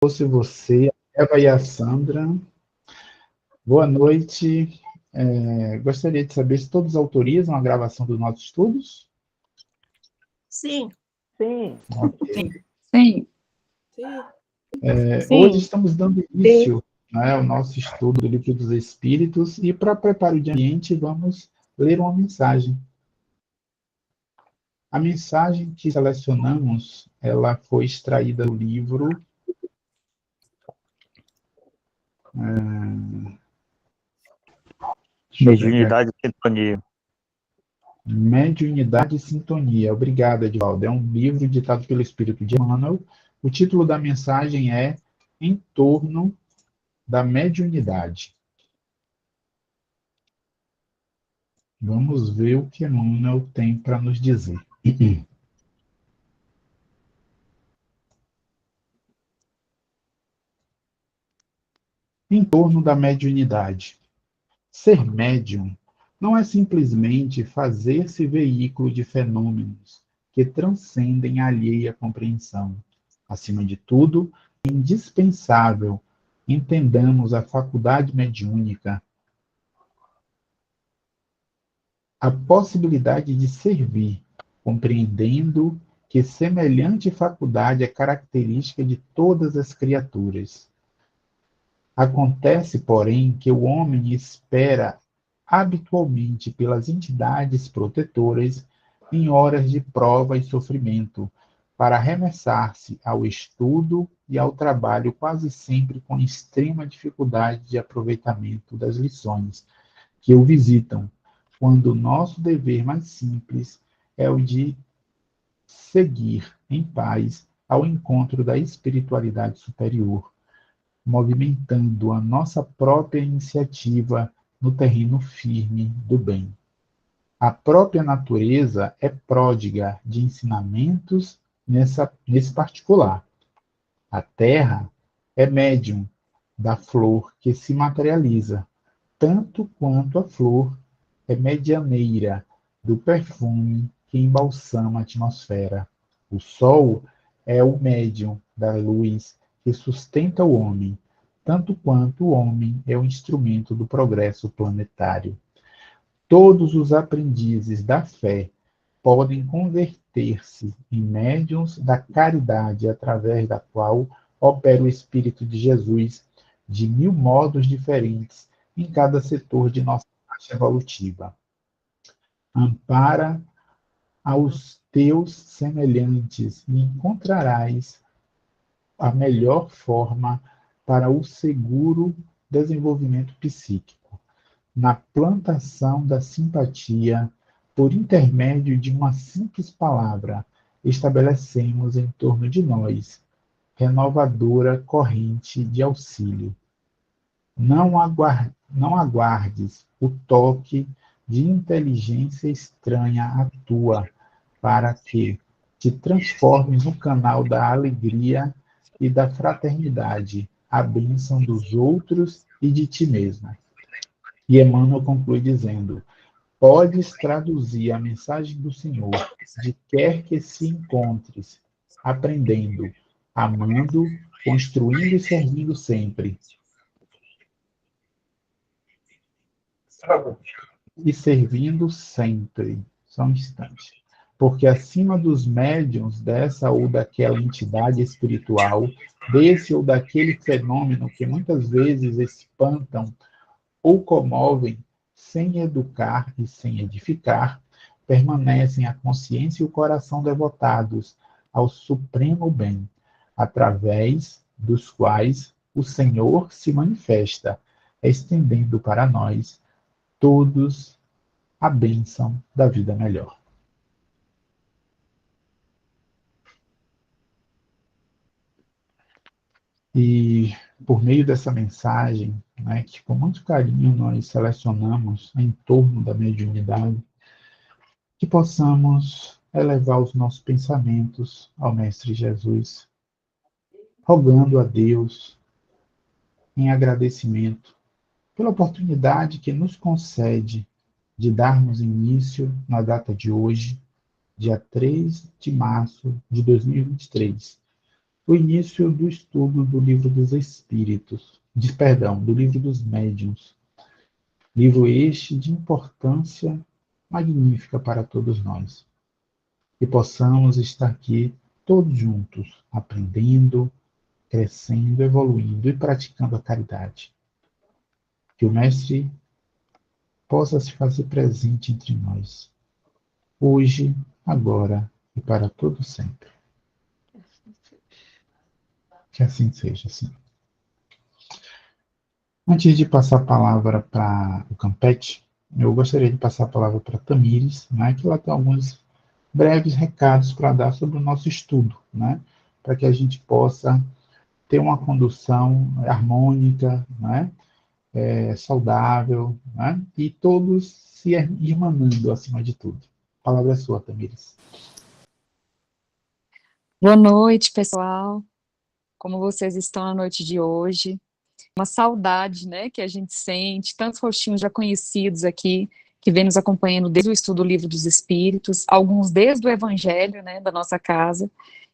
Fosse você, a Eva e a Sandra. Boa noite. Gostaria de saber se todos autorizam a gravação dos nossos estudos. Sim. Sim. Ok. Sim. Hoje estamos dando início, né, ao nosso estudo do Livro dos Espíritos e, para preparo de ambiente, vamos ler uma mensagem. A mensagem que selecionamos, ela foi extraída do livro Mediunidade e Sintonia. Mediunidade e Sintonia. Obrigado, Edvaldo. É um livro ditado pelo Espírito de Emmanuel. O título da mensagem é Em torno da mediunidade. Vamos ver o que Emmanuel tem para nos dizer. Em torno da mediunidade. Ser médium não é simplesmente fazer-se veículo de fenômenos que transcendem a alheia compreensão. Acima de tudo, é indispensável entendamos a faculdade mediúnica, a possibilidade de servir, compreendendo que semelhante faculdade é característica de todas as criaturas. Acontece, porém, que o homem espera habitualmente pelas entidades protetoras em horas de prova e sofrimento, para arremessar-se ao estudo e ao trabalho, quase sempre com extrema dificuldade de aproveitamento das lições que o visitam, quando o nosso dever mais simples é o de seguir em paz ao encontro da espiritualidade superior, movimentando a nossa própria iniciativa no terreno firme do bem. A própria natureza é pródiga de ensinamentos nesse particular. A terra é médium da flor que se materializa, tanto quanto a flor é medianeira do perfume que embalsama a atmosfera. O sol é o médium da luz que sustenta o homem, tanto quanto o homem é o instrumento do progresso planetário. Todos os aprendizes da fé podem converter-se em médiuns da caridade, através da qual opera o Espírito de Jesus de 1000 modos diferentes em cada setor de nossa marcha evolutiva. Ampara aos teus semelhantes e encontrarás a melhor forma para o seguro desenvolvimento psíquico. Na plantação da simpatia, por intermédio de uma simples palavra, estabelecemos em torno de nós renovadora corrente de auxílio. Não aguardes o toque de inteligência estranha à tua, para que te transformes no canal da alegria e da fraternidade, a bênção dos outros e de ti mesmo. E Emmanuel conclui dizendo: podes traduzir a mensagem do Senhor de quer que se encontres, aprendendo, amando, construindo e servindo sempre. E servindo sempre. Só um instante. Porque acima dos médiuns dessa ou daquela entidade espiritual, desse ou daquele fenômeno que muitas vezes espantam ou comovem, sem educar e sem edificar, permanecem a consciência e o coração devotados ao supremo bem, através dos quais o Senhor se manifesta, estendendo para nós todos a bênção da vida melhor. E por meio dessa mensagem, né, que com muito carinho nós selecionamos em torno da mediunidade, que possamos elevar os nossos pensamentos ao Mestre Jesus, rogando a Deus em agradecimento pela oportunidade que nos concede de darmos início na data de hoje, dia 3 de março de 2023, o início do estudo do Livro dos Espíritos, do Livro dos Médiuns. Livro este de importância magnífica para todos nós. Que possamos estar aqui todos juntos, aprendendo, crescendo, evoluindo e praticando a caridade. Que o Mestre possa se fazer presente entre nós, hoje, agora e para todo sempre. Que assim seja, sim. Antes de passar a palavra para o Campete, eu gostaria de passar a palavra para a Tamires, né, que ela tem alguns breves recados para dar sobre o nosso estudo, né, para que a gente possa ter uma condução harmônica, né, saudável, né, e todos se irmanando acima de tudo. A palavra é sua, Tamires. Boa noite, pessoal. Como vocês estão na noite de hoje? Uma saudade, né, que a gente sente, tantos rostinhos já conhecidos aqui, que vem nos acompanhando desde o estudo do Livro dos Espíritos, alguns desde o Evangelho, né, da nossa casa,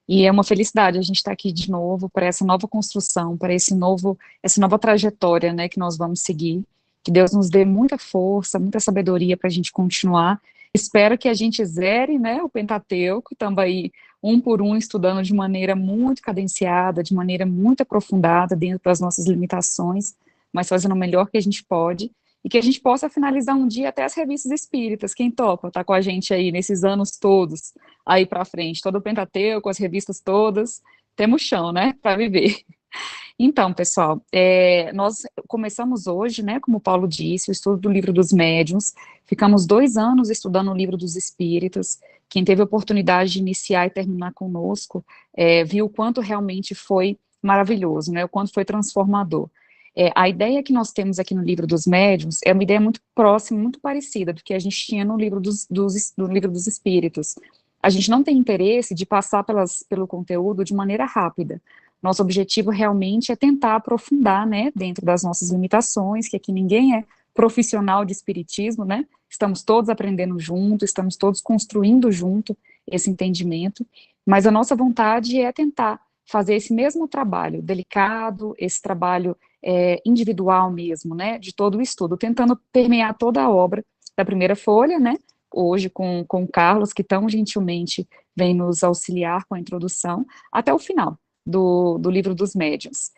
e é uma felicidade a gente estar aqui de novo para essa nova construção, para essa nova trajetória, né, que nós vamos seguir. Que Deus nos dê muita força, muita sabedoria para a gente continuar. Espero que a gente zere, né, o Pentateuco, estamos aí um por um estudando de maneira muito cadenciada, de maneira muito aprofundada dentro das nossas limitações, mas fazendo o melhor que a gente pode, e que a gente possa finalizar um dia até as revistas espíritas. Quem topa tá com a gente aí nesses anos todos, aí para frente, todo o Pentateuco, as revistas todas, temos chão, né, para viver. Então, pessoal, nós começamos hoje, né, como o Paulo disse, o estudo do Livro dos Médiuns. Ficamos 2 anos estudando o Livro dos Espíritos. Quem teve a oportunidade de iniciar e terminar conosco, viu o quanto realmente foi maravilhoso, né, o quanto foi transformador. A ideia que nós temos aqui no Livro dos Médiuns é uma ideia muito próxima, muito parecida do que a gente tinha no Livro do Livro dos Espíritos. A gente não tem interesse de passar pelo conteúdo de maneira rápida. Nosso objetivo realmente é tentar aprofundar, né, dentro das nossas limitações, que aqui ninguém é profissional de espiritismo, né, estamos todos aprendendo junto, estamos todos construindo junto esse entendimento, mas a nossa vontade é tentar fazer esse mesmo trabalho delicado, esse trabalho individual mesmo, né, de todo o estudo, tentando permear toda a obra da primeira folha, né, hoje com o Carlos, que tão gentilmente vem nos auxiliar com a introdução, até o final do Livro dos Médiuns.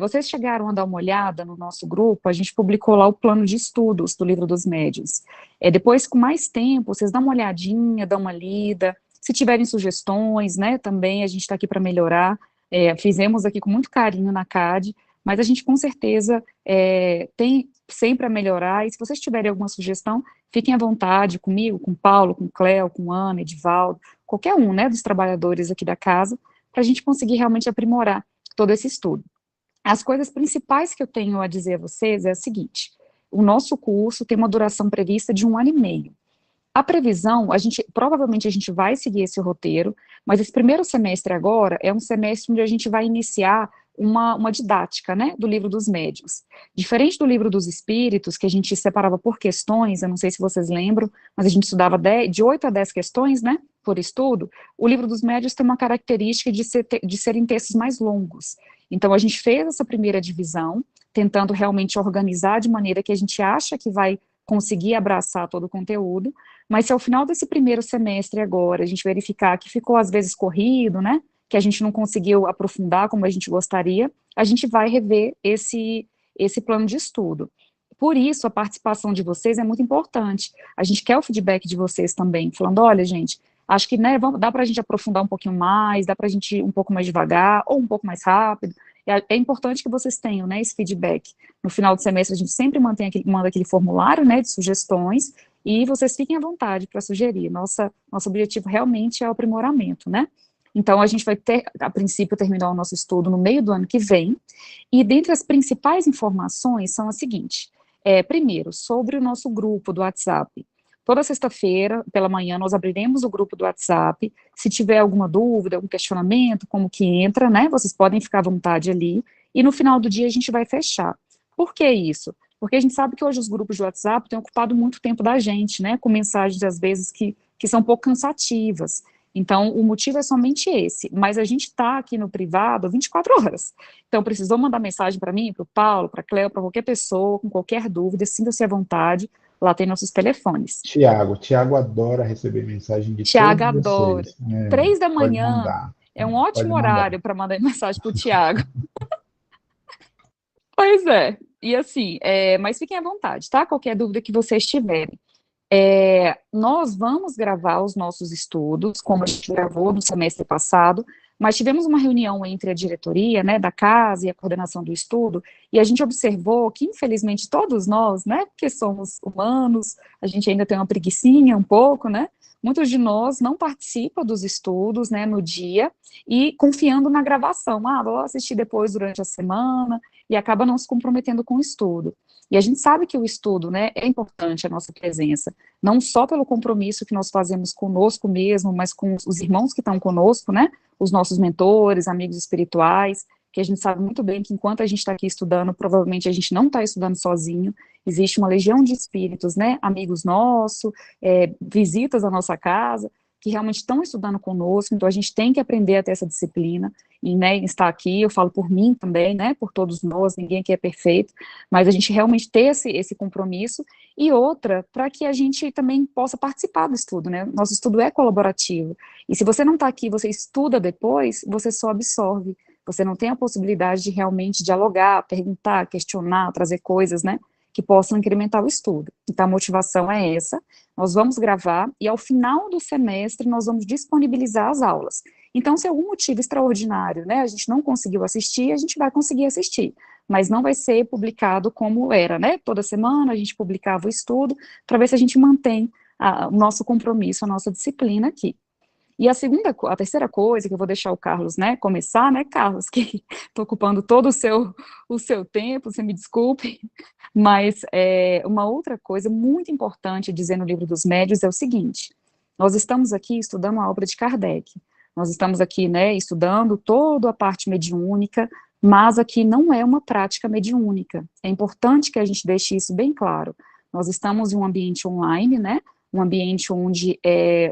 Vocês chegaram a dar uma olhada no nosso grupo, a gente publicou lá o plano de estudos do Livro dos Médiuns. Depois, com mais tempo, vocês dão uma olhadinha, dão uma lida, se tiverem sugestões, né, também a gente está aqui para melhorar, fizemos aqui com muito carinho na CAD, mas a gente com certeza tem sempre a melhorar, e se vocês tiverem alguma sugestão, fiquem à vontade comigo, com o Paulo, com o Cléo, com a Ana, Edivaldo, qualquer um, né, dos trabalhadores aqui da casa, para a gente conseguir realmente aprimorar todo esse estudo. As coisas principais que eu tenho a dizer a vocês é o seguinte: o nosso curso tem uma duração prevista de 1 ano e meio. A previsão, provavelmente a gente vai seguir esse roteiro, mas esse primeiro semestre agora é um semestre onde a gente vai iniciar uma didática, né, do Livro dos Médiuns. Diferente do Livro dos Espíritos, que a gente separava por questões, eu não sei se vocês lembram, mas a gente estudava de 8 a 10 questões, né, por estudo. O Livro dos Médiuns tem uma característica de serem textos mais longos. Então, a gente fez essa primeira divisão, tentando realmente organizar de maneira que a gente acha que vai conseguir abraçar todo o conteúdo, mas se ao final desse primeiro semestre agora a gente verificar que ficou às vezes corrido, né, que a gente não conseguiu aprofundar como a gente gostaria, a gente vai rever esse plano de estudo. Por isso, a participação de vocês é muito importante. A gente quer o feedback de vocês também, falando, olha, gente, acho que, né, dá para a gente aprofundar um pouquinho mais, dá para a gente ir um pouco mais devagar, ou um pouco mais rápido. É importante que vocês tenham, né, esse feedback. No final do semestre, a gente sempre manda aquele formulário, né, de sugestões, e vocês fiquem à vontade para sugerir. Nosso objetivo realmente é o aprimoramento, né? Então, a gente vai a princípio, terminar o nosso estudo no meio do ano que vem, e dentre as principais informações são as seguintes. Primeiro, sobre o nosso grupo do WhatsApp. Toda sexta-feira, pela manhã, nós abriremos o grupo do WhatsApp. Se tiver alguma dúvida, algum questionamento, como que entra, né, vocês podem ficar à vontade ali, e no final do dia a gente vai fechar. Por que isso? Porque a gente sabe que hoje os grupos de WhatsApp têm ocupado muito tempo da gente, né, com mensagens, às vezes, que são um pouco cansativas. Então, o motivo é somente esse, mas a gente está aqui no privado 24 horas. Então, precisou mandar mensagem para mim, para o Paulo, para a Cleo, para qualquer pessoa, com qualquer dúvida, sinta-se à vontade, lá tem nossos telefones. Tiago adora receber mensagem de Tiago todos adora. vocês. 3 da Pode manhã mandar. é um Pode ótimo mandar. horário para mandar mensagem para o Tiago. Pois é, e assim, mas fiquem à vontade, tá? Qualquer dúvida que vocês tiverem. Nós vamos gravar os nossos estudos, como a gente gravou no semestre passado, mas tivemos uma reunião entre a diretoria, né, da casa e a coordenação do estudo, e a gente observou que, infelizmente, todos nós, né, porque somos humanos, a gente ainda tem uma preguicinha um pouco, né, muitos de nós não participam dos estudos, né, no dia, e confiando na gravação, vou assistir depois durante a semana, e acaba não se comprometendo com o estudo. E a gente sabe que o estudo, né, é importante a nossa presença, não só pelo compromisso que nós fazemos conosco mesmo, mas com os irmãos que estão conosco, né, os nossos mentores, amigos espirituais, que a gente sabe muito bem que enquanto a gente está aqui estudando, provavelmente a gente não está estudando sozinho, existe uma legião de espíritos, né, amigos nossos, visitas à nossa casa, que realmente estão estudando conosco, então a gente tem que aprender a ter essa disciplina, e, né, estar aqui, eu falo por mim também, né, por todos nós, ninguém aqui é perfeito, mas a gente realmente ter esse compromisso, e outra, para que a gente também possa participar do estudo, né, nosso estudo é colaborativo, e se você não está aqui, você estuda depois, você só absorve, você não tem a possibilidade de realmente dialogar, perguntar, questionar, trazer coisas, né, que possam incrementar o estudo. Então, a motivação é essa, nós vamos gravar, e ao final do semestre, nós vamos disponibilizar as aulas. Então, se algum motivo extraordinário, né, a gente não conseguiu assistir, a gente vai conseguir assistir, mas não vai ser publicado como era, né, toda semana a gente publicava o estudo, para ver se a gente mantém o nosso compromisso, a nossa disciplina aqui. E a terceira coisa, que eu vou deixar o Carlos, né, começar, né, Carlos, que estou ocupando todo o seu tempo, você me desculpe, mas uma outra coisa muito importante a dizer no Livro dos Médiuns é o seguinte, nós estamos aqui estudando a obra de Kardec, nós estamos aqui, né, estudando toda a parte mediúnica, mas aqui não é uma prática mediúnica, é importante que a gente deixe isso bem claro, nós estamos em um ambiente online, né, um ambiente onde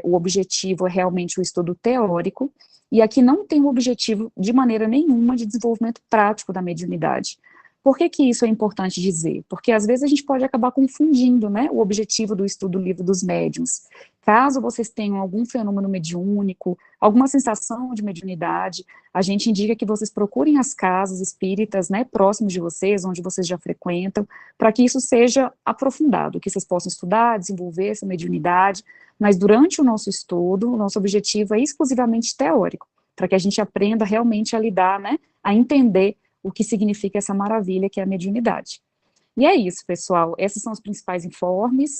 o objetivo é realmente o estudo teórico, e aqui não tem o objetivo, de maneira nenhuma, de desenvolvimento prático da mediunidade. Por que que isso é importante dizer? Porque às vezes a gente pode acabar confundindo, né, o objetivo do estudo do Livro dos Médiuns. Caso vocês tenham algum fenômeno mediúnico, alguma sensação de mediunidade, a gente indica que vocês procurem as casas espíritas, né, próximos de vocês, onde vocês já frequentam, para que isso seja aprofundado, que vocês possam estudar, desenvolver essa mediunidade, mas durante o nosso estudo, o nosso objetivo é exclusivamente teórico, para que a gente aprenda realmente a lidar, né, a entender o que significa essa maravilha que é a mediunidade. E é isso, pessoal, esses são os principais informes,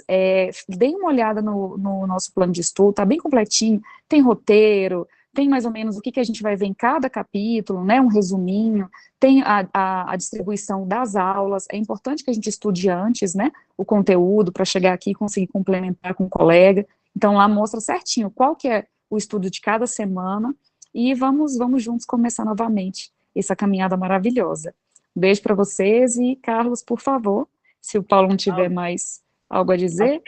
deem uma olhada no nosso plano de estudo, tá bem completinho, tem roteiro, tem mais ou menos o que a gente vai ver em cada capítulo, né, um resuminho, tem a distribuição das aulas, é importante que a gente estude antes, né, o conteúdo, para chegar aqui e conseguir complementar com o colega, então lá mostra certinho qual que é o estudo de cada semana, e vamos juntos começar novamente essa caminhada maravilhosa. Um beijo para vocês e, Carlos, por favor, se o Paulo não tiver mais algo a dizer.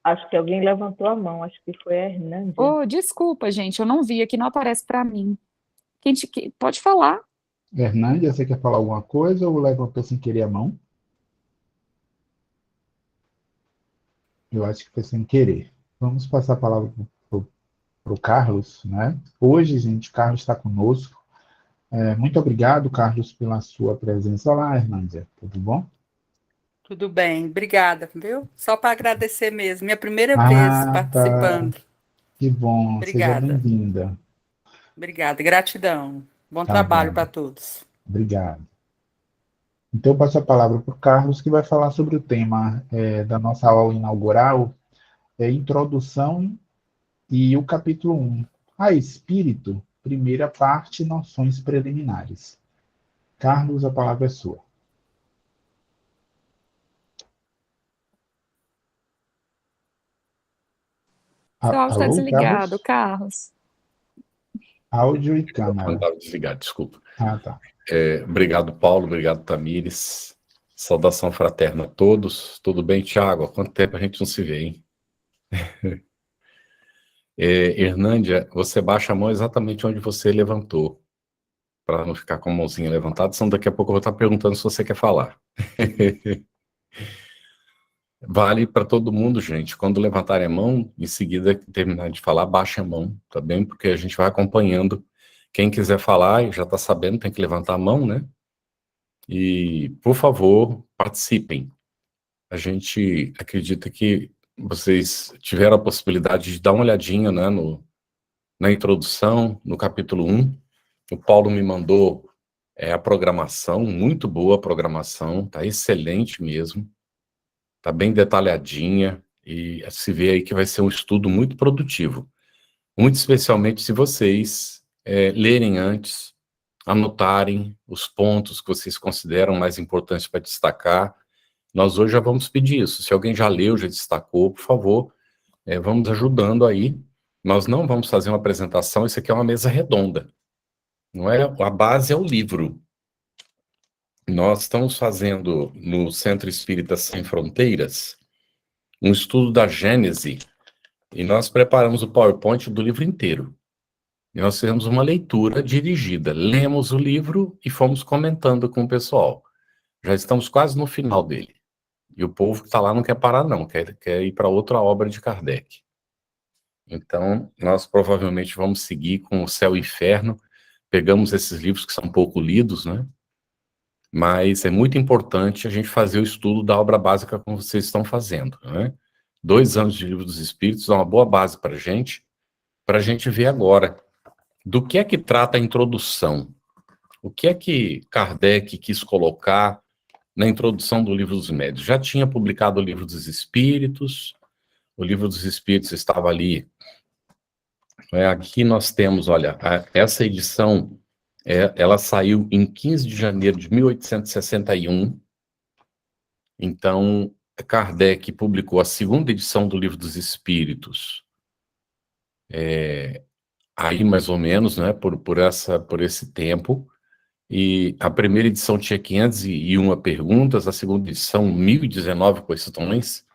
Acho que alguém levantou a mão, acho que foi a Hernândia. Oh, desculpa, gente, eu não vi, aqui não aparece para mim. Pode falar. Hernândia, você quer falar alguma coisa ou levantou sem querer a mão? Eu acho que foi sem querer. Vamos passar a palavra para o Carlos, né? Hoje, gente, o Carlos está conosco. Muito obrigado, Carlos, pela sua presença. Olá, Hernândia, tudo bom? Tudo bem, obrigada, viu? Só para agradecer mesmo, minha primeira vez Tá. participando. Que bom, seja Obrigada. bem-vinda. Obrigada, gratidão. Bom Tá trabalho bom. para todos. Obrigado. Então, eu passo a palavra para o Carlos, que vai falar sobre o tema da nossa aula inaugural, Introdução e o capítulo 1, Espírito, primeira parte, Noções Preliminares. Carlos, a palavra é sua. Seu áudio está Alô, desligado, Carlos? Carlos. Áudio e Eu câmera. estava desligado, desculpa. Tá. Obrigado, Paulo. Obrigado, Tamires. Saudação fraterna a todos. Tudo bem, Tiago? Há quanto tempo a gente não se vê, hein? Hernândia, você baixa a mão exatamente onde você levantou, para não ficar com a mãozinha levantada, senão daqui a pouco eu vou estar perguntando se você quer falar. Vale para todo mundo, gente. Quando levantarem a mão, em seguida que terminar de falar, baixa a mão, tá bem? Porque a gente vai acompanhando. Quem quiser falar, já está sabendo, tem que levantar a mão, né? E, por favor, participem. A gente acredita que vocês tiveram a possibilidade de dar uma olhadinha, né, na introdução, no capítulo 1. O Paulo me mandou a programação, muito boa a programação, tá excelente mesmo. Tá bem detalhadinha e se vê aí que vai ser um estudo muito produtivo. Muito especialmente se vocês lerem antes, anotarem os pontos que vocês consideram mais importantes para destacar. Nós hoje já vamos pedir isso. Se alguém já leu, já destacou, por favor, vamos ajudando aí. Nós não vamos fazer uma apresentação, isso aqui é uma mesa redonda. Não é? A base é o livro. Nós estamos fazendo no Centro Espírita Sem Fronteiras um estudo da Gênese, e nós preparamos o PowerPoint do livro inteiro. E nós fizemos uma leitura dirigida. Lemos o livro e fomos comentando com o pessoal. Já estamos quase no final dele. E o povo que está lá não quer parar, não. Quer ir para outra obra de Kardec. Então, nós provavelmente vamos seguir com o Céu e Inferno. Pegamos esses livros que são pouco lidos, né? Mas é muito importante a gente fazer o estudo da obra básica como vocês estão fazendo, né? 2 anos de Livro dos Espíritos é uma boa base para a gente ver agora do que é que trata a introdução. O que é que Kardec quis colocar na introdução do Livro dos Médiuns? Já tinha publicado o Livro dos Espíritos, o Livro dos Espíritos estava ali. Aqui nós temos, olha, essa edição, ela saiu em 15 de janeiro de 1861. Então, Kardec publicou a segunda edição do Livro dos Espíritos, aí mais ou menos, né, por esse tempo, e a primeira edição tinha 501 perguntas, a segunda edição 1019 questões,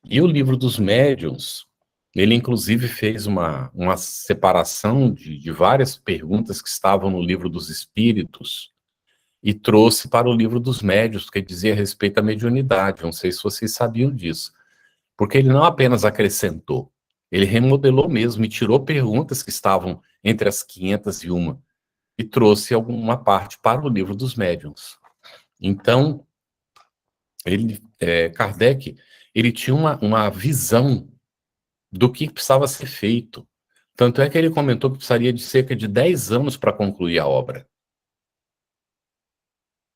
e o Livro dos Médiuns, ele inclusive fez uma separação de várias perguntas que estavam no Livro dos Espíritos, e trouxe para o Livro dos Médiuns, que dizia respeito à mediunidade. Não sei se vocês sabiam disso. Porque ele não apenas acrescentou, ele remodelou mesmo e tirou perguntas que estavam entre as 501 e trouxe alguma parte para o Livro dos Médiuns. Então, Kardec, ele tinha uma visão do que precisava ser feito. Tanto é que ele comentou que precisaria de cerca de 10 anos para concluir a obra.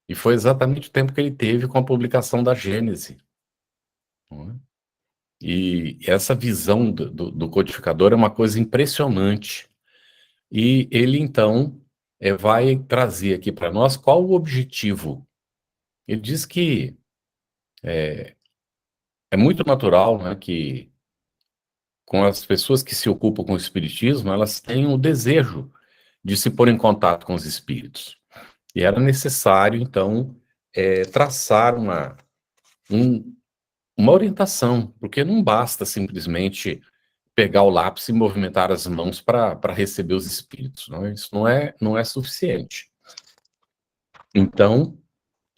E foi exatamente o tempo que ele teve com a publicação da Gênese. E essa visão do codificador é uma coisa impressionante. E ele, então, vai trazer aqui para nós qual o objetivo. Ele diz que é muito natural, né, que com as pessoas que se ocupam com o espiritismo, elas têm o desejo de se pôr em contato com os espíritos. E era necessário, então, traçar uma orientação, porque não basta simplesmente pegar o lápis e movimentar as mãos para receber os espíritos. Não? Isso não é suficiente. Então,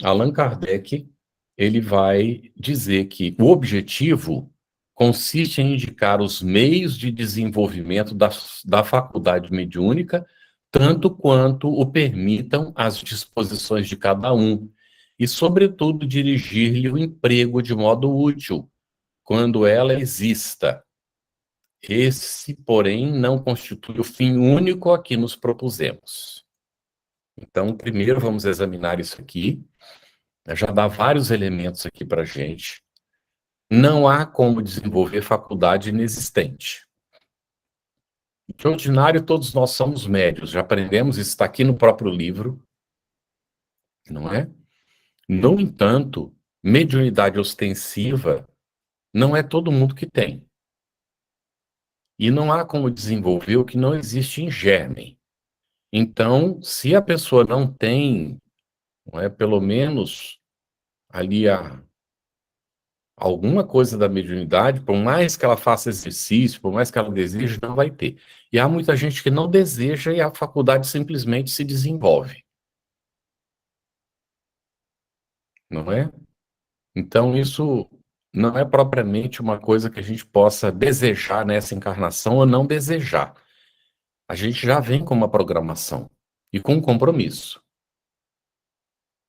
Allan Kardec, ele vai dizer que o objetivo consiste em indicar os meios de desenvolvimento da faculdade mediúnica, tanto quanto o permitam as disposições de cada um, e, sobretudo, dirigir-lhe o emprego de modo útil, quando ela exista. Esse, porém, não constitui o fim único a que nos propusemos. Então, primeiro vamos examinar isso aqui, já dá vários elementos aqui para a gente. Não há como desenvolver faculdade inexistente. De ordinário, todos nós somos médios, já aprendemos, isso está aqui no próprio livro, não é? No entanto, mediunidade ostensiva não é todo mundo que tem. E não há como desenvolver o que não existe em germe. Então, se a pessoa não tem, não é, pelo menos ali Alguma coisa da mediunidade, por mais que ela faça exercício, por mais que ela deseje, não vai ter. E há muita gente que não deseja e a faculdade simplesmente se desenvolve. Não é? Então, isso não é propriamente uma coisa que a gente possa desejar nessa encarnação ou não desejar. A gente já vem com uma programação e com um compromisso.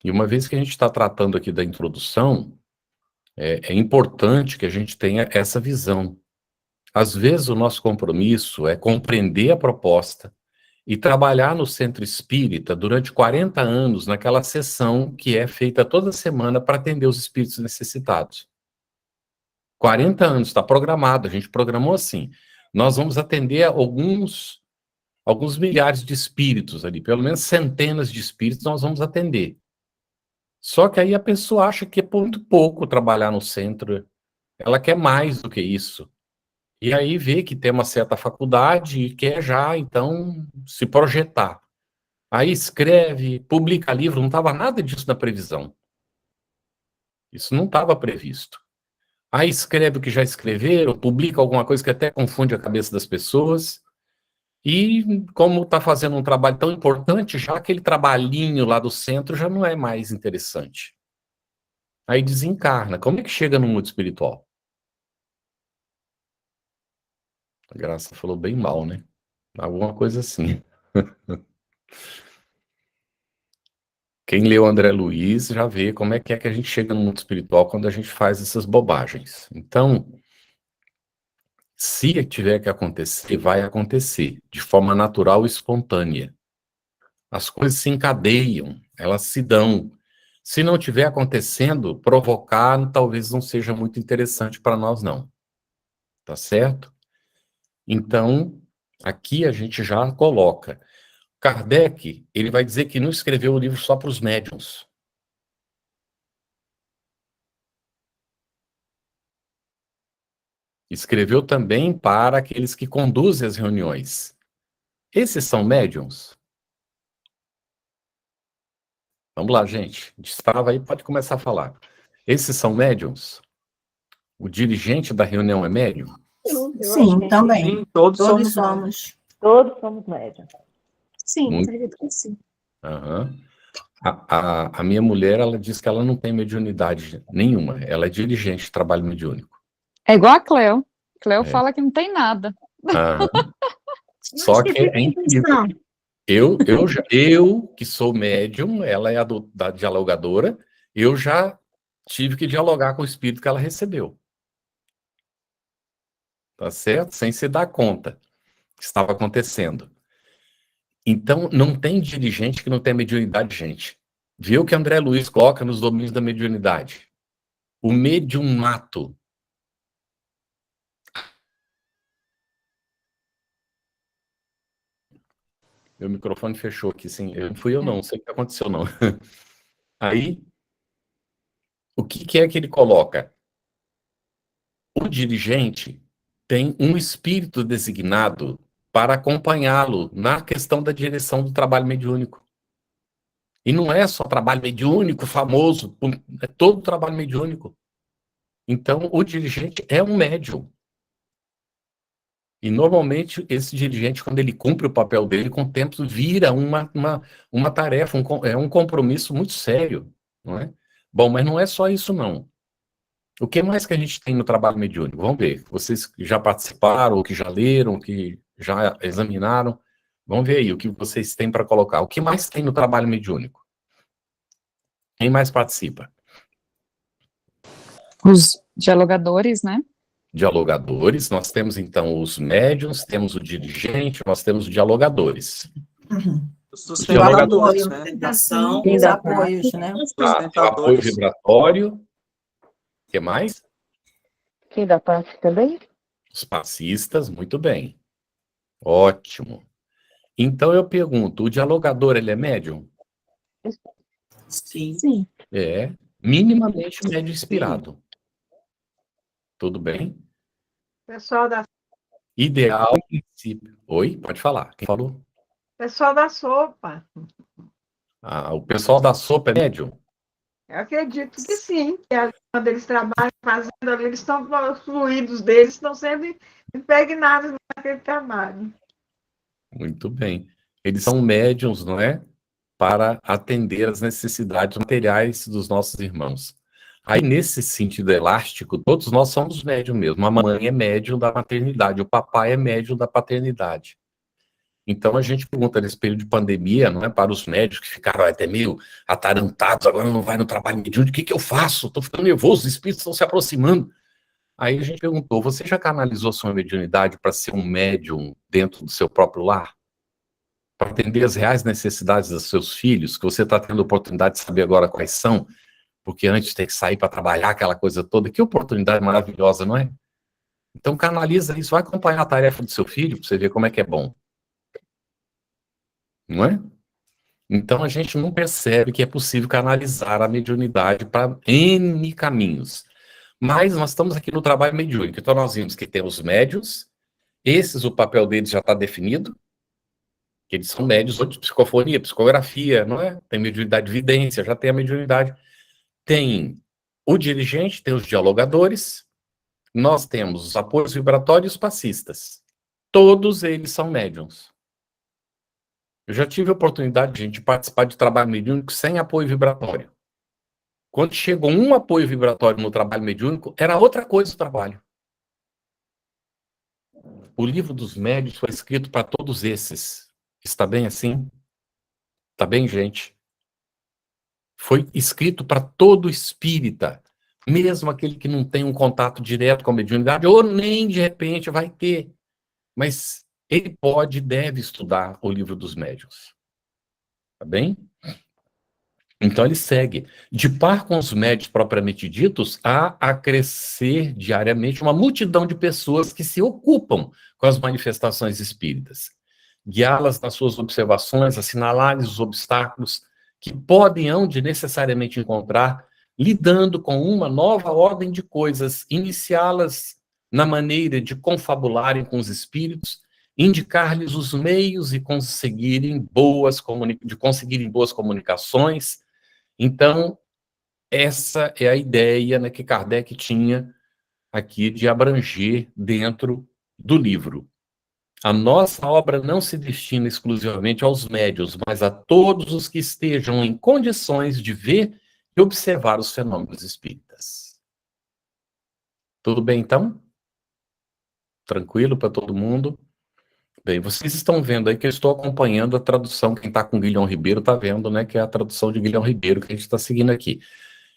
E uma vez que a gente está tratando aqui da introdução, é importante que a gente tenha essa visão. Às vezes o nosso compromisso é compreender a proposta e trabalhar no centro espírita durante 40 anos naquela sessão que é feita toda semana para atender os espíritos necessitados. 40 anos, está programado, a gente programou assim. Nós vamos atender alguns milhares de espíritos ali, pelo menos centenas de espíritos nós vamos atender. Só que aí a pessoa acha que é muito pouco trabalhar no centro, ela quer mais do que isso. E aí vê que tem uma certa faculdade e quer já, então, se projetar. Aí escreve, publica livro, não estava nada disso na previsão. Isso não estava previsto. Aí escreve o que já escreveram, publica alguma coisa que até confunde a cabeça das pessoas. E como está fazendo um trabalho tão importante, já aquele trabalhinho lá do centro já não é mais interessante. Aí desencarna. Como é que chega no mundo espiritual? A Graça falou bem mal, né? Alguma coisa assim. Quem leu André Luiz já vê como é que a gente chega no mundo espiritual quando a gente faz essas bobagens. Então, se tiver que acontecer, vai acontecer, de forma natural e espontânea. As coisas se encadeiam, elas se dão. Se não estiver acontecendo, provocar talvez não seja muito interessante para nós, não. Tá certo? Então, aqui a gente já coloca. Kardec, ele vai dizer que não escreveu o livro só para os médiuns. Escreveu também para aqueles que conduzem as reuniões. Esses são médiuns? Vamos lá, gente. Destrava aí, pode começar a falar. Esses são médiuns? O dirigente da reunião é médium? Sim, também. Sim, todos Todos somos. somos. Todos somos médiums. Sim, Muito. acredito que sim. Aham. A minha mulher, ela diz que ela não tem mediunidade nenhuma. Ela é dirigente de trabalho mediúnico. É igual a Cleo. Cleo É. fala que não tem nada. Aham. Só que é incrível. Não, Eu, que sou médium, ela é da dialogadora, eu já tive que dialogar com o espírito que ela recebeu. Tá certo? Sem se dar conta que estava acontecendo. Então, não tem dirigente que não tem mediunidade, gente. Viu o que André Luiz coloca nos domínios da mediunidade? O mediunato. Meu microfone fechou aqui, sim. Não fui eu, não sei o que aconteceu, não. Aí, o que é que ele coloca? O dirigente tem um espírito designado para acompanhá-lo na questão da direção do trabalho mediúnico. E não é só trabalho mediúnico famoso, é todo trabalho mediúnico. Então, o dirigente é um médium. E, normalmente, esse dirigente, quando ele cumpre o papel dele, com o tempo vira uma tarefa, um compromisso muito sério, não é? Bom, mas não é só isso, não. O que mais que a gente tem no trabalho mediúnico? Vamos ver. Vocês que já participaram, ou que já leram, que já examinaram, vamos ver aí o que vocês têm para colocar. O que mais tem no trabalho mediúnico? Quem mais participa? Os dialogadores, né? Dialogadores. Nós temos, então, os médiuns, temos o dirigente, nós temos os dialogadores. Os o sustentadores, apoio, né? ação, Sim, os da apoios, né? Os Tá, o apoio sustentadores. vibratório. O que mais? Quem da parte também? Os passistas, muito bem. Ótimo. Então eu pergunto, o dialogador, ele é médium? Sim. Sim. É, minimamente médium inspirado. Tudo bem? Pessoal da, Ideal, em princípio. Oi, pode falar. Quem falou? pessoal da sopa. Ah, o pessoal da sopa é médium? Eu acredito que sim, que quando eles trabalham fazendo ali, eles estão, os fluidos deles estão sendo impregnados naquele trabalho. Muito bem. Eles são médiums, não é? Para atender às necessidades materiais dos nossos irmãos. Aí, nesse sentido elástico, todos nós somos médium mesmo. A mãe é médium da maternidade, o papai é médium da paternidade. Então, a gente pergunta nesse período de pandemia, não é, para os médicos que ficaram até meio atarantados, agora não vai no trabalho mediúnico, o que que eu faço? Estou ficando nervoso, os espíritos estão se aproximando. Aí a gente perguntou, você já canalizou sua mediunidade para ser um médium dentro do seu próprio lar? Para atender as reais necessidades dos seus filhos, que você está tendo oportunidade de saber agora quais são, porque antes tem que sair para trabalhar, aquela coisa toda, que oportunidade maravilhosa, não é? Então canaliza isso, vai acompanhar a tarefa do seu filho, para você ver como é que é bom. Não é? Então a gente não percebe que é possível canalizar a mediunidade para N caminhos. Mas nós estamos aqui no trabalho mediúnico, então nós vimos que temos médios, esses, o papel deles já está definido, que eles são médios de psicofonia, psicografia, não é? Tem mediunidade de vidência, já tem a mediunidade. Tem o dirigente, tem os dialogadores, nós temos os apoios vibratórios e os passistas. Todos eles são médiums. Eu já tive a oportunidade, gente, de participar de trabalho mediúnico sem apoio vibratório. Quando chegou um apoio vibratório no trabalho mediúnico, era outra coisa o trabalho. O livro dos médiuns foi escrito para todos esses. Está bem assim? Está bem, gente? Foi escrito para todo espírita, mesmo aquele que não tem um contato direto com a mediunidade, ou nem de repente vai ter. Mas ele pode e deve estudar o livro dos médiuns. Tá bem? Então ele segue. De par com os médiuns propriamente ditos, há a crescer diariamente uma multidão de pessoas que se ocupam com as manifestações espíritas. Guiá-las nas suas observações, assinalar-lhes os obstáculos que podem hão de necessariamente encontrar, lidando com uma nova ordem de coisas, iniciá-las na maneira de confabularem com os espíritos, indicar-lhes os meios de conseguirem boas comunicações. Então, essa é a ideia, né, que Kardec tinha aqui de abranger dentro do livro. A nossa obra não se destina exclusivamente aos médiuns, mas a todos os que estejam em condições de ver e observar os fenômenos espíritas. Tudo bem, então? Tranquilo para todo mundo? Bem, vocês estão vendo aí que eu estou acompanhando a tradução, quem está com Guilherme Ribeiro está vendo, né, que é a tradução de Guilherme Ribeiro que a gente está seguindo aqui.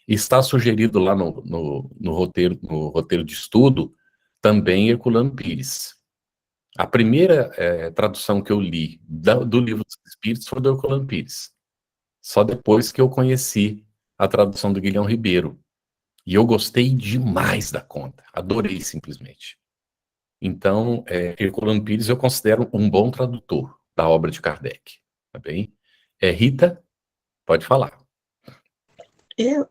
Está sugerido lá no roteiro de estudo também Herculano Pires. A primeira tradução que eu li do Livro dos Espíritos foi do Herculano Pires. Só depois que eu conheci a tradução do Guilherme Ribeiro. E eu gostei demais da conta. Adorei, simplesmente. Então, Herculano Pires eu considero um bom tradutor da obra de Kardec. Tá bem? Rita, pode falar.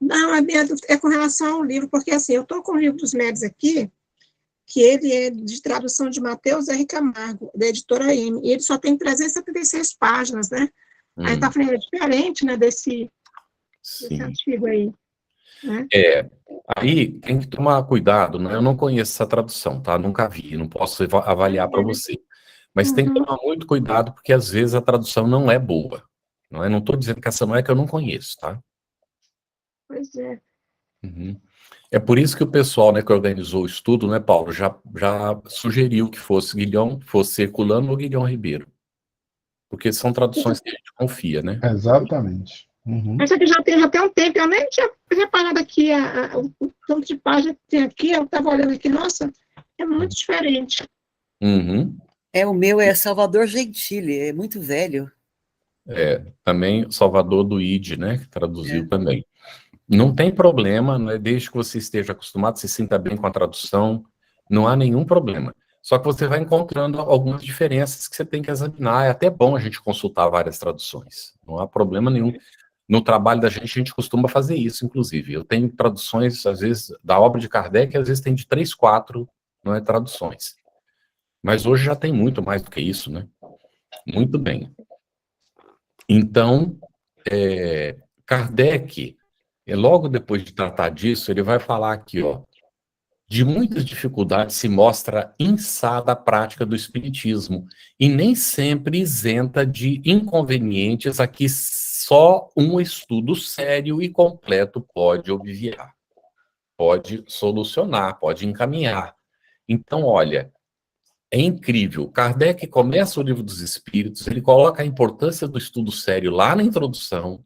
Não, a minha dúvida é com relação ao livro, porque assim, eu estou com o livro dos médios aqui, que ele é de tradução de Mateus R. Camargo, da editora M, e ele só tem 376 páginas, né? Aí está falando, é diferente, né, desse antigo aí, né? Aí tem que tomar cuidado, né? Eu não conheço essa tradução, tá? Nunca vi, não posso avaliar para você. Mas tem que tomar muito cuidado, porque às vezes a tradução não é boa. Não estou dizendo que essa não é que eu não conheço, tá? Pois é. Uhum. É por isso que o pessoal, né, que organizou o estudo, né, Paulo, já sugeriu que fosse Herculano ou Guilherme Ribeiro. Porque são traduções que a gente confia, né? Exatamente. Uhum. Mas aqui já tem um tempo, eu nem tinha reparado aqui o tanto de página que tem aqui, eu estava olhando aqui, nossa, é muito diferente. Uhum. O meu é Salvador Gentili, é muito velho. Também Salvador Luigi, né, que traduziu também. Não tem problema, né, desde que você esteja acostumado, se sinta bem com a tradução, não há nenhum problema. Só que você vai encontrando algumas diferenças que você tem que examinar. É até bom a gente consultar várias traduções, não há problema nenhum. No trabalho da gente, a gente costuma fazer isso, inclusive. Eu tenho traduções, às vezes, da obra de Kardec, às vezes tem de 3, 4 traduções. Mas hoje já tem muito mais do que isso, né? Muito bem. Então, Kardec E logo depois de tratar disso, ele vai falar aqui, ó, de muitas dificuldades se mostra insada a prática do espiritismo e nem sempre isenta de inconvenientes a que só um estudo sério e completo pode obviar, pode solucionar, pode encaminhar. Então, olha, é incrível. Kardec começa o Livro dos Espíritos, ele coloca a importância do estudo sério lá na introdução,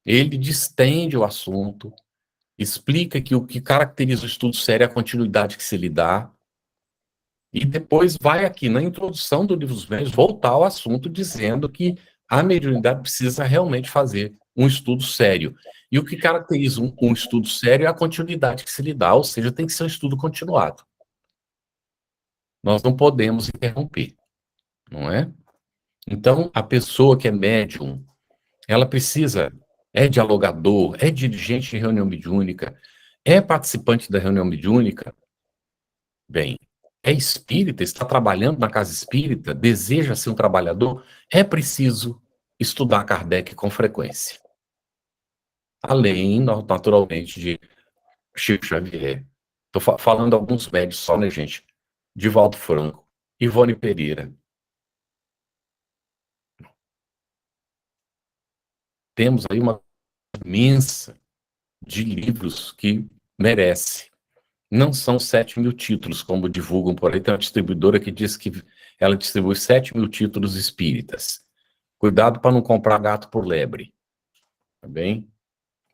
ele distende o assunto, explica que o que caracteriza o estudo sério é a continuidade que se lhe dá, e depois vai aqui na introdução do Livro dos Médiuns voltar ao assunto dizendo que a mediunidade precisa realmente fazer um estudo sério. E o que caracteriza um estudo sério é a continuidade que se lhe dá, ou seja, tem que ser um estudo continuado. Nós não podemos interromper, não é? Então, a pessoa que é médium, ela precisa, é dialogador, é dirigente de reunião mediúnica, é participante da reunião mediúnica, bem, é espírita, está trabalhando na casa espírita, deseja ser um trabalhador, é preciso estudar Kardec com frequência. Além, naturalmente, de Chico Xavier. Estou falando alguns médios só, né, gente? Divaldo Franco, Ivone Pereira. Temos aí uma imensa de livros que merece. Não são 7.000 títulos, como divulgam por aí. Tem uma distribuidora que diz que ela distribui 7.000 títulos espíritas. Cuidado para não comprar gato por lebre. Tá bem?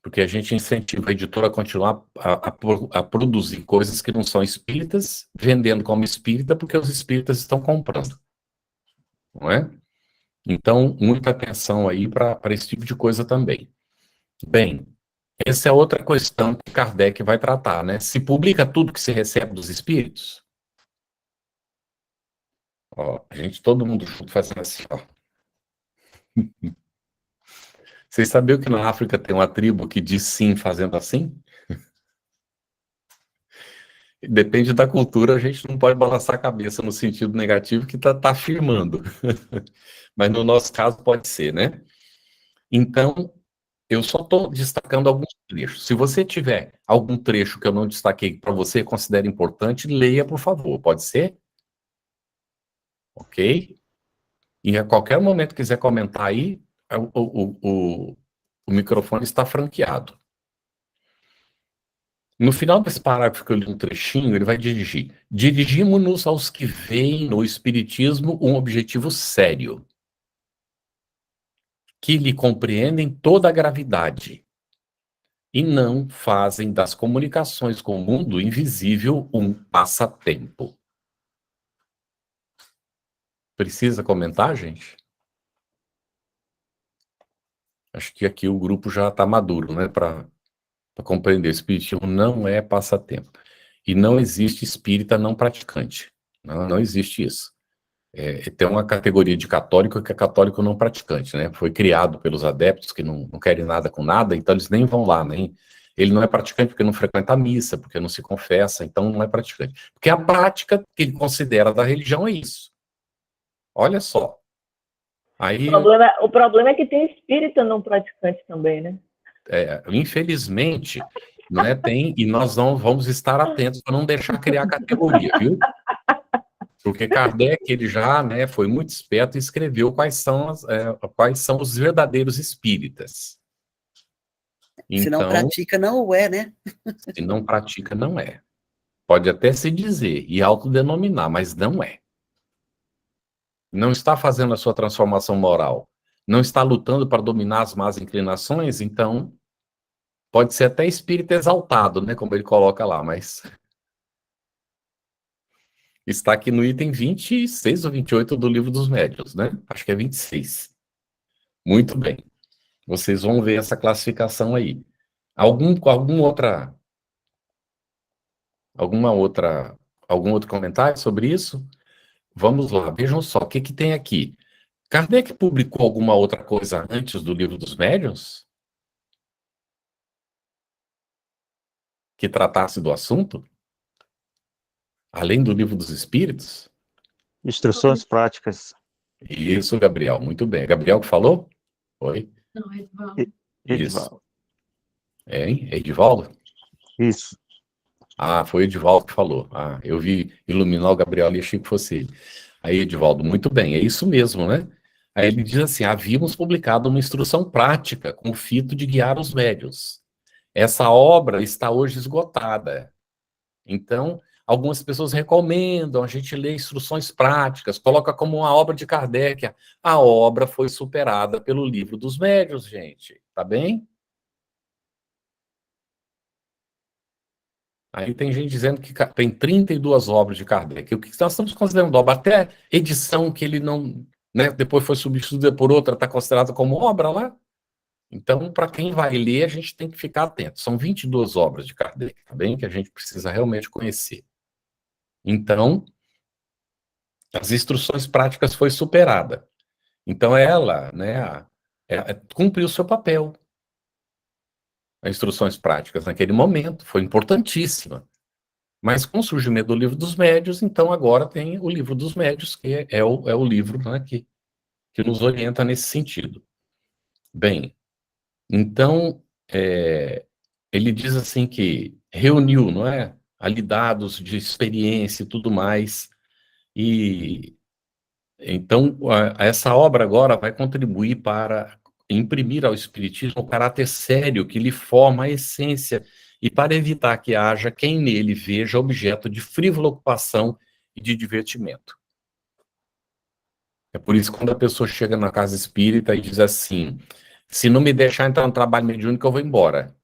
Porque a gente incentiva a editora a continuar a produzir coisas que não são espíritas, vendendo como espírita, porque os espíritas estão comprando. Não é? Então, muita atenção aí para esse tipo de coisa também. Bem, essa é outra questão que Kardec vai tratar, né? Se publica tudo que se recebe dos espíritos? Ó, a gente, todo mundo junto fazendo assim, ó. Vocês sabiam que na África tem uma tribo que diz sim fazendo assim? Depende da cultura, a gente não pode balançar a cabeça no sentido negativo que tá afirmando. Mas no nosso caso pode ser, né? Então, eu só estou destacando alguns trechos. Se você tiver algum trecho que eu não destaquei para você, considera importante, leia, por favor. Pode ser? Ok? E a qualquer momento quiser comentar aí, o microfone está franqueado. No final desse parágrafo que eu li um trechinho, ele vai dirigir. Dirigimos-nos aos que veem no Espiritismo um objetivo sério, que lhe compreendem toda a gravidade e não fazem das comunicações com o mundo invisível um passatempo. Precisa comentar, gente? Acho que aqui o grupo já está maduro, né, para compreender. O espiritismo não é passatempo. E não existe espírita não praticante. Não existe isso. Tem uma categoria de católico que é católico não praticante, né? Foi criado pelos adeptos que não querem nada com nada, então eles nem vão lá, nem... Ele não é praticante porque não frequenta a missa, porque não se confessa, então não é praticante. Porque a prática que ele considera da religião é isso. Olha só. Aí, O problema é que tem espírita não praticante também, né? infelizmente, não é, tem, e nós não vamos estar atentos para não deixar criar categoria, viu? Porque Kardec, ele já, né, foi muito esperto e escreveu quais são os verdadeiros espíritas. Então, se não pratica, não é, né? Se não pratica, não é. Pode até se dizer e autodenominar, mas não é. Não está fazendo a sua transformação moral, não está lutando para dominar as más inclinações, então pode ser até espírito exaltado, né, como ele coloca lá, mas está aqui no item 26 ou 28 do Livro dos Médiuns, né? Acho que é 26. Muito bem. Vocês vão ver essa classificação aí. Algum outro comentário sobre isso? Vamos lá, vejam só, o que tem aqui? Kardec publicou alguma outra coisa antes do Livro dos Médiuns? Que tratasse do assunto? Além do Livro dos Espíritos? Instruções práticas. Isso, Gabriel, muito bem. Gabriel que falou? Oi? Não, Edvaldo. Isso. Hein? É Edivaldo? Isso. Ah, foi o Edivaldo que falou. Ah, eu vi iluminar o Gabriel e achei que fosse ele. Aí, Edivaldo, muito bem, é isso mesmo, né? Aí ele diz assim: havíamos publicado uma instrução prática com o fito de guiar os médios. Essa obra está hoje esgotada. Então, algumas pessoas recomendam a gente ler instruções práticas, coloca como uma obra de Kardec. A obra foi superada pelo Livro dos Médios, gente. Tá bem? Aí tem gente dizendo que tem 32 obras de Kardec. O que nós estamos considerando obra? Até edição que ele não, né, depois foi substituída por outra, está considerada como obra lá. Então, para quem vai ler, a gente tem que ficar atento. São 22 obras de Kardec, tá bem? Que a gente precisa realmente conhecer. Então, as instruções práticas foi superada. Então, ela, né, cumpriu o seu papel. As instruções práticas naquele momento foi importantíssima. Mas com o surgimento do Livro dos Médios, então agora tem o Livro dos Médios, que é o livro, né, que nos orienta nesse sentido. Bem, então, ele diz assim que reuniu, não é? Ali dados de experiência e tudo mais, e então essa obra agora vai contribuir para imprimir ao Espiritismo o caráter sério que lhe forma a essência e para evitar que haja quem nele veja objeto de frívola ocupação e de divertimento. É por isso que quando a pessoa chega na casa espírita e diz assim: se não me deixar entrar no trabalho mediúnico, eu vou embora.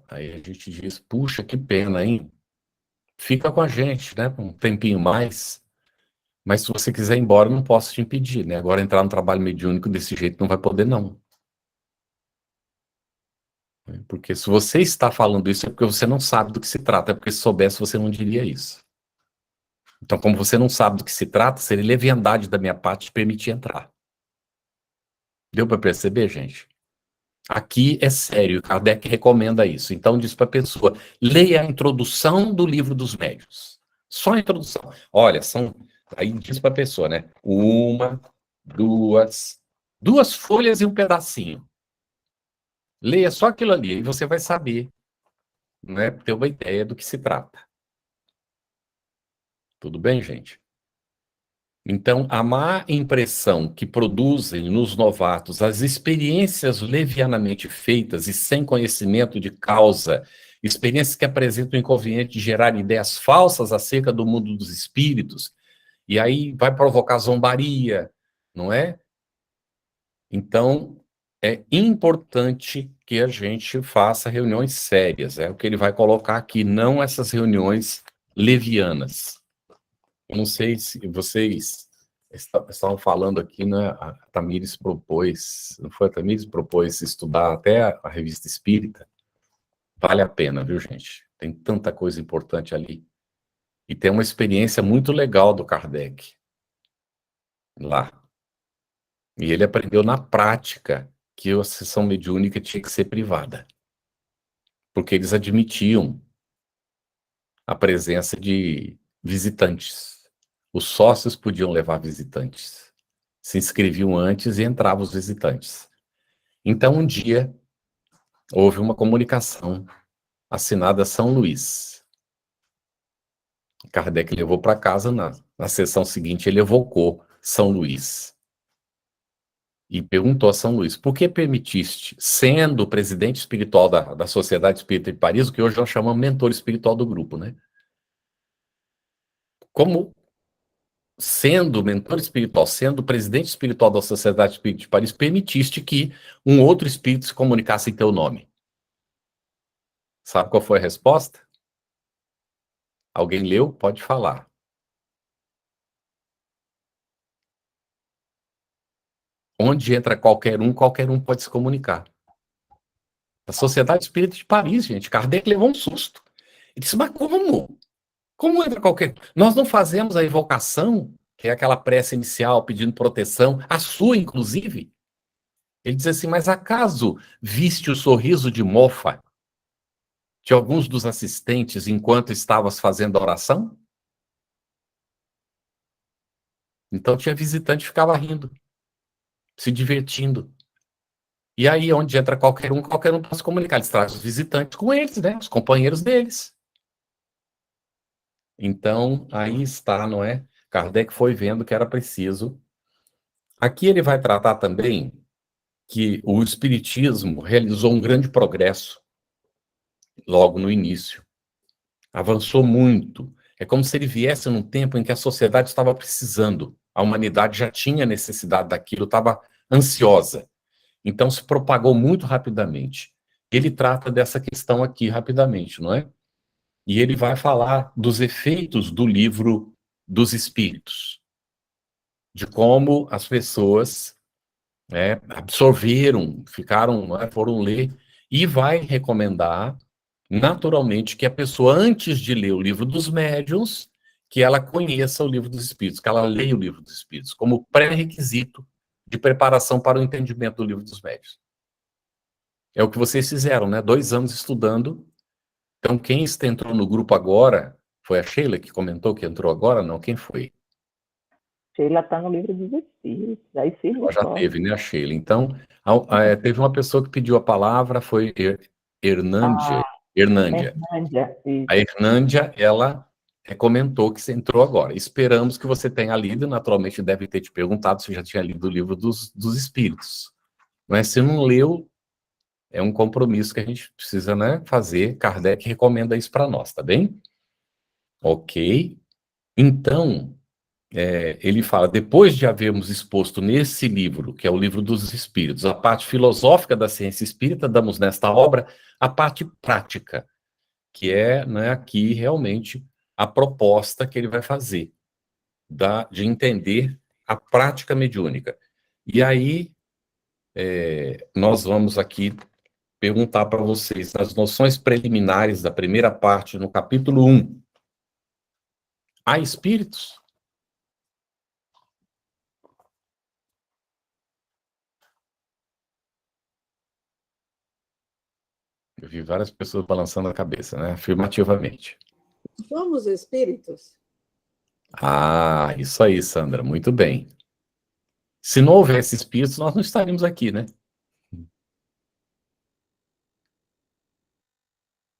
Aí a gente diz: puxa, que pena, hein? Fica com a gente, né? Um tempinho mais. Mas se você quiser ir embora, eu não posso te impedir, né? Agora entrar no trabalho mediúnico desse jeito não vai poder, não. Porque se você está falando isso é porque você não sabe do que se trata, é porque se soubesse você não diria isso. Então, como você não sabe do que se trata, seria leviandade da minha parte te permitir entrar. Deu para perceber, gente? Aqui é sério, Kardec recomenda isso. Então, diz para a pessoa: leia a introdução do Livro dos Médios. Só a introdução. Olha, aí diz para a pessoa, né? Uma, duas folhas e um pedacinho. Leia só aquilo ali, e você vai saber, né? Ter uma ideia do que se trata. Tudo bem, gente? Então, a má impressão que produzem nos novatos as experiências levianamente feitas e sem conhecimento de causa, experiências que apresentam o inconveniente de gerar ideias falsas acerca do mundo dos espíritos, e aí vai provocar zombaria, não é? Então, é importante que a gente faça reuniões sérias, é o que ele vai colocar aqui, não essas reuniões levianas. Eu não sei se vocês estavam falando aqui, né? A Tamires propôs, não foi a Tamires propôs estudar até a Revista Espírita. Vale a pena, viu, gente? Tem tanta coisa importante ali. E tem uma experiência muito legal do Kardec lá. E ele aprendeu na prática que a sessão mediúnica tinha que ser privada. Porque eles admitiam a presença de visitantes. Os sócios podiam levar visitantes. Se inscreviam antes e entravam os visitantes. Então, um dia, houve uma comunicação assinada São Luís. Kardec levou para casa, na sessão seguinte, ele evocou São Luís. E perguntou a São Luís: por que permitiste, sendo o presidente espiritual da Sociedade Espírita de Paris, o que hoje nós chamamos mentor espiritual do grupo, né? Como sendo mentor espiritual, sendo presidente espiritual da Sociedade Espírita de Paris, permitiste que um outro espírito se comunicasse em teu nome? Sabe qual foi a resposta? Alguém leu? Pode falar. Onde entra qualquer um pode se comunicar. A Sociedade Espírita de Paris, gente, Kardec levou um susto. Ele disse: mas como? Como entra qualquer... Nós não fazemos a evocação, que é aquela prece inicial pedindo proteção, a sua, inclusive. Ele diz assim: mas acaso viste o sorriso de mofa de alguns dos assistentes enquanto estavas fazendo a oração? Então tinha visitante que ficava rindo, se divertindo. E aí, onde entra qualquer um pode se comunicar. Eles trazem os visitantes com eles, né? Os companheiros deles. Então, aí está, não é? Kardec foi vendo que era preciso. Aqui ele vai tratar também que o Espiritismo realizou um grande progresso logo no início. Avançou muito. É como se ele viesse num tempo em que a sociedade estava precisando. A humanidade já tinha necessidade daquilo, estava ansiosa. Então se propagou muito rapidamente. Ele trata dessa questão aqui rapidamente, não é? E ele vai falar dos efeitos do livro dos Espíritos, de como as pessoas absorveram, ficaram, foram ler, e vai recomendar, naturalmente, que a pessoa, antes de ler o livro dos médiuns, que ela conheça o livro dos Espíritos, que ela leia o livro dos Espíritos, como pré-requisito de preparação para o entendimento do livro dos médiuns. É o que vocês fizeram, né? 2 anos estudando. Então, quem entrou no grupo agora, foi a Sheila que comentou que entrou agora? Não, quem foi? Sheila está no livro dos Espíritos. Aí sim, Já teve, né, a Sheila. Então, teve uma pessoa que pediu a palavra, foi Hernândia. Hernândia, A Hernândia, ela comentou que você entrou agora. Esperamos que você tenha lido, naturalmente deve ter te perguntado se já tinha lido o livro dos Espíritos. Mas se não leu, é um compromisso que a gente precisa, né, fazer. Kardec recomenda isso para nós, tá bem? Ok. Então, ele fala, depois de havermos exposto nesse livro, que é o livro dos Espíritos, a parte filosófica da ciência espírita, damos nesta obra a parte prática, que é, né, aqui realmente a proposta que ele vai fazer, de entender a prática mediúnica. E aí, nós vamos aqui perguntar para vocês, nas noções preliminares da primeira parte, no capítulo 1, há espíritos? Eu vi várias pessoas balançando a cabeça, né? Afirmativamente. Somos espíritos? Ah, isso aí, Sandra, muito bem. Se não houvesse espíritos, nós não estaríamos aqui, né?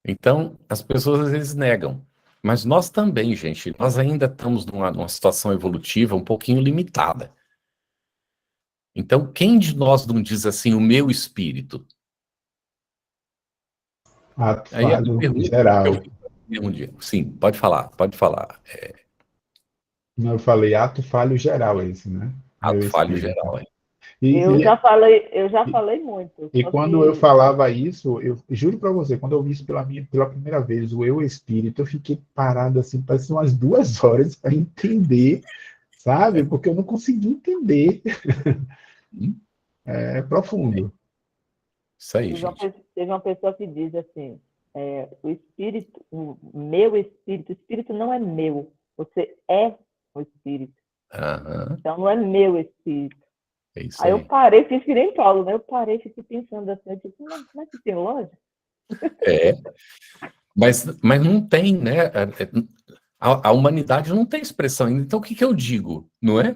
Então, as pessoas às vezes negam. Mas nós também, gente, nós ainda estamos numa situação evolutiva um pouquinho limitada. Então, quem de nós não diz assim, o meu espírito? Ato Aí a falho pergunta geral. que eu fiz um dia. Sim, pode falar, pode falar. Eu falei ato falho geral esse, né? Meu Ato falho espírito. geral. Eu já falei muito. E quando eu falava isso, eu juro para você, quando eu vi isso pela primeira vez, o eu espírito, eu fiquei parado assim, parece umas 2 horas para entender, sabe? Porque eu não consegui entender. É profundo. Isso aí, gente. Teve uma pessoa que diz assim, o espírito, o meu espírito, o espírito não é meu, você é o espírito. Uhum. Então não é meu espírito. É isso aí eu parei, fiz que nem Paulo, né? Eu parei, fiquei pensando assim, eu disse, mas que tem lógica? Mas não tem, né? A humanidade não tem expressão ainda. Então, o que eu digo, não é?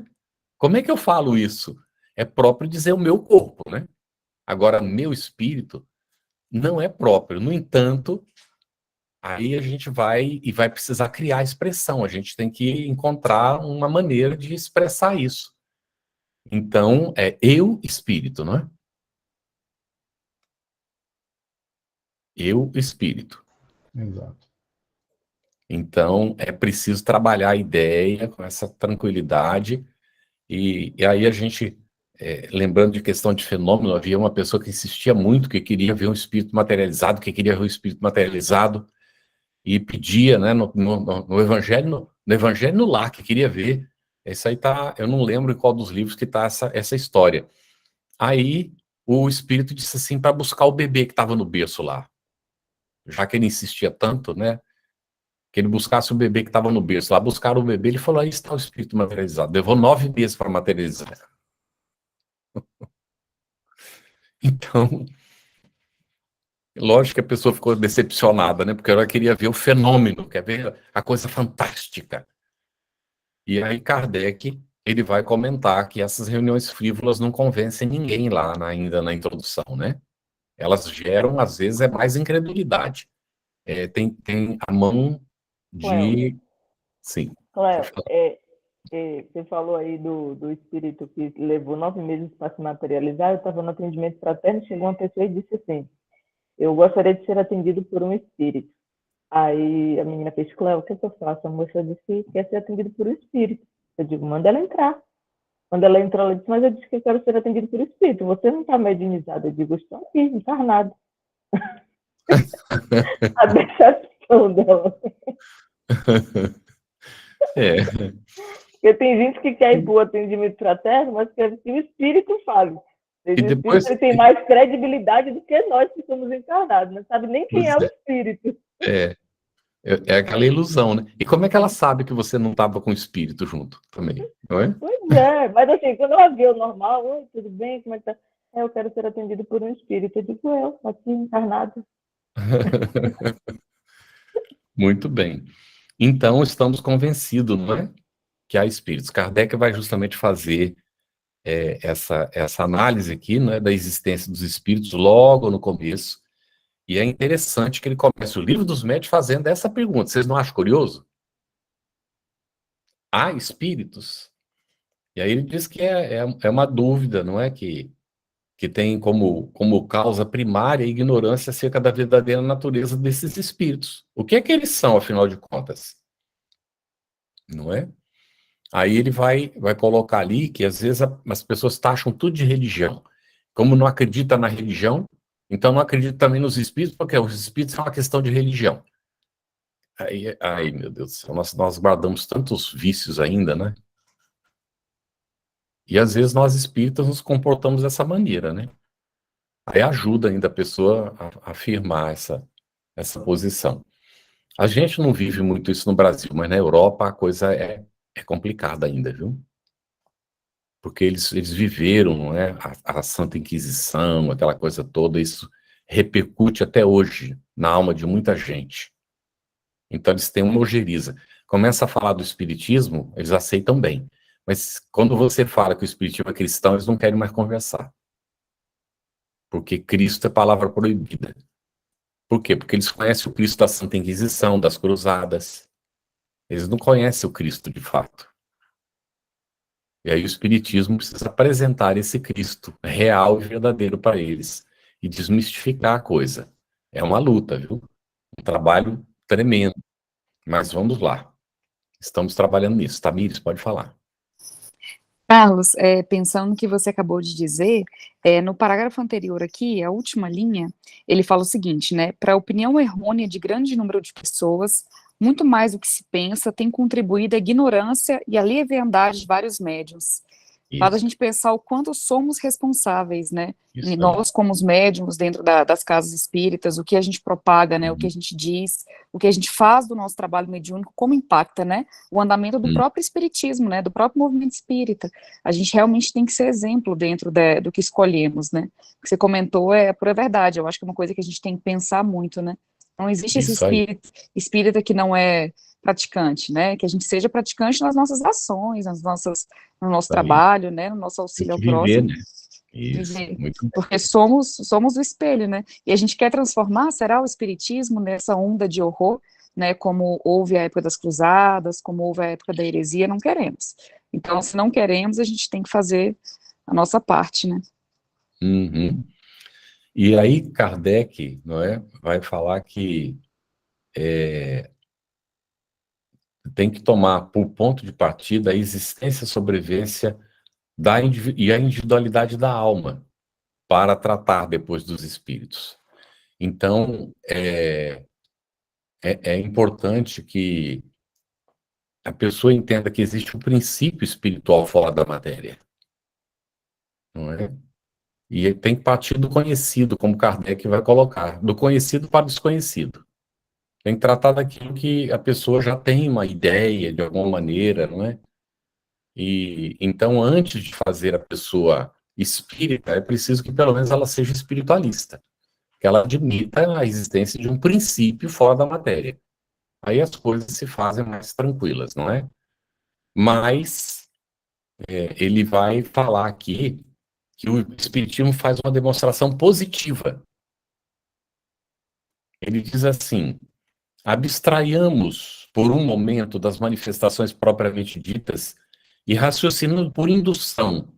Como é que eu falo isso? É próprio dizer o meu corpo, né? Agora, meu espírito não é próprio. No entanto, aí a gente vai precisar criar expressão. A gente tem que encontrar uma maneira de expressar isso. Então, é eu espírito, não é? Eu espírito. Exato. Então, é preciso trabalhar a ideia com essa tranquilidade. E aí a gente, lembrando de questão de fenômeno, havia uma pessoa que insistia muito, que queria ver um espírito materializado, e pedia, né, no Evangelho, no Evangelho no Lar, que queria ver. Isso aí tá, eu não lembro em qual dos livros que tá essa história. Aí o espírito disse assim, para buscar o bebê que estava no berço lá. Já que ele insistia tanto, né, que ele buscasse o bebê que estava no berço lá, buscaram o bebê, ele falou, aí está o espírito materializado. Levou 9 meses para materializar. Então, lógico que a pessoa ficou decepcionada, né? Porque ela queria ver o fenômeno, quer ver a coisa fantástica. E aí Kardec ele vai comentar que essas reuniões frívolas não convencem ninguém lá ainda na introdução, né? Elas geram, às vezes, mais incredulidade. Tem a mão Cléo, de... Sim, Cléo, pode falar. você falou aí do espírito que levou 9 meses para se materializar. Eu estava no atendimento fraterno, chegou uma pessoa e disse assim: eu gostaria de ser atendido por um espírito. Aí a menina fez: Cléo, o que eu faço? A moça disse que quer ser atendida por um espírito. Eu digo: manda ela entrar. Quando ela entrou, ela disse: mas eu disse que eu quero ser atendido por espírito. Você não está mediunizada? Eu digo: estou aqui, encarnado. A deixação dela. Porque tem gente que quer ir para o atendimento fraterno, mas quer que o espírito fale. O espírito tem mais credibilidade do que nós que somos encarnados. Não sabe nem quem é o espírito. É aquela ilusão, né? E como é que ela sabe que você não estava com o espírito junto também, não é? Pois é, mas assim, quando ela vê o normal: oi, tudo bem, como é que tá? Eu quero ser atendido por um espírito. Eu digo: eu, aqui, encarnado. Muito bem. Então, estamos convencidos, não é? Que há espíritos. Kardec vai justamente fazer essa análise aqui, né, da existência dos espíritos logo no começo. E é interessante que ele comece o Livro dos Médiuns fazendo essa pergunta. Vocês não acham curioso? Há espíritos? E aí ele diz que é uma dúvida, não é? Que tem como causa primária a ignorância acerca da verdadeira natureza desses espíritos. O que é que eles são, afinal de contas? Não é? Aí ele vai colocar ali que às vezes as pessoas taxam tudo de religião. Como não acredita na religião, então não acredita também nos espíritos, porque os espíritos são uma questão de religião. Aí meu Deus do céu, nós guardamos tantos vícios ainda, né? E às vezes nós espíritas nos comportamos dessa maneira, né? Aí ajuda ainda a pessoa a afirmar essa posição. A gente não vive muito isso no Brasil, mas na Europa a coisa é complicada ainda, viu? Porque eles viveram, não é? A Santa Inquisição, aquela coisa toda, isso repercute até hoje na alma de muita gente. Então eles têm uma ojeriza. Começa a falar do espiritismo, eles aceitam bem. Mas quando você fala que o espiritismo é cristão, eles não querem mais conversar. Porque Cristo é palavra proibida. Por quê? Porque eles conhecem o Cristo da Santa Inquisição, das Cruzadas. Eles não conhecem o Cristo de fato. E aí o espiritismo precisa apresentar esse Cristo real e verdadeiro para eles e desmistificar a coisa. É uma luta, viu? Um trabalho tremendo. Mas vamos lá. Estamos trabalhando nisso. Tamires, pode falar. Carlos, pensando no que você acabou de dizer, no parágrafo anterior aqui, a última linha, ele fala o seguinte, né? Para a opinião errônea de grande número de pessoas, muito mais do que se pensa, tem contribuído a ignorância e a leviandade de vários médiuns. Faz a gente pensar o quanto somos responsáveis, né? E nós, como os médiuns dentro das casas espíritas, o que a gente propaga, né? O que a gente diz, o que a gente faz do nosso trabalho mediúnico, como impacta, né? O andamento do próprio espiritismo, né? Do próprio movimento espírita. A gente realmente tem que ser exemplo dentro do que escolhemos, né? O que você comentou é pura verdade. Eu acho que é uma coisa que a gente tem que pensar muito, né? Não existe esse espírita que não é praticante, né? Que a gente seja praticante nas nossas ações, no nosso trabalho, né? No nosso auxílio ao próximo. Né? Isso, muito bem. Porque somos o espelho, né? E a gente quer transformar, será, o espiritismo nessa onda de horror, né? Como houve a época das cruzadas, como houve a época da heresia, não queremos. Então, se não queremos, a gente tem que fazer a nossa parte, né? Uhum. E aí Kardec, não é, vai falar que tem que tomar por ponto de partida a existência e sobrevivência e a individualidade da alma para tratar depois dos espíritos. Então, é importante que a pessoa entenda que existe um princípio espiritual fora da matéria, não é? E tem que partir do conhecido, como Kardec vai colocar, do conhecido para o desconhecido. Tem que tratar daquilo que a pessoa já tem uma ideia, de alguma maneira, não é? E então, antes de fazer a pessoa espírita, é preciso que pelo menos ela seja espiritualista, que ela admita a existência de um princípio fora da matéria. Aí as coisas se fazem mais tranquilas, não é? Mas ele vai falar aqui que o Espiritismo faz uma demonstração positiva. Ele diz assim: abstraiamos por um momento das manifestações propriamente ditas e, raciocinando por indução,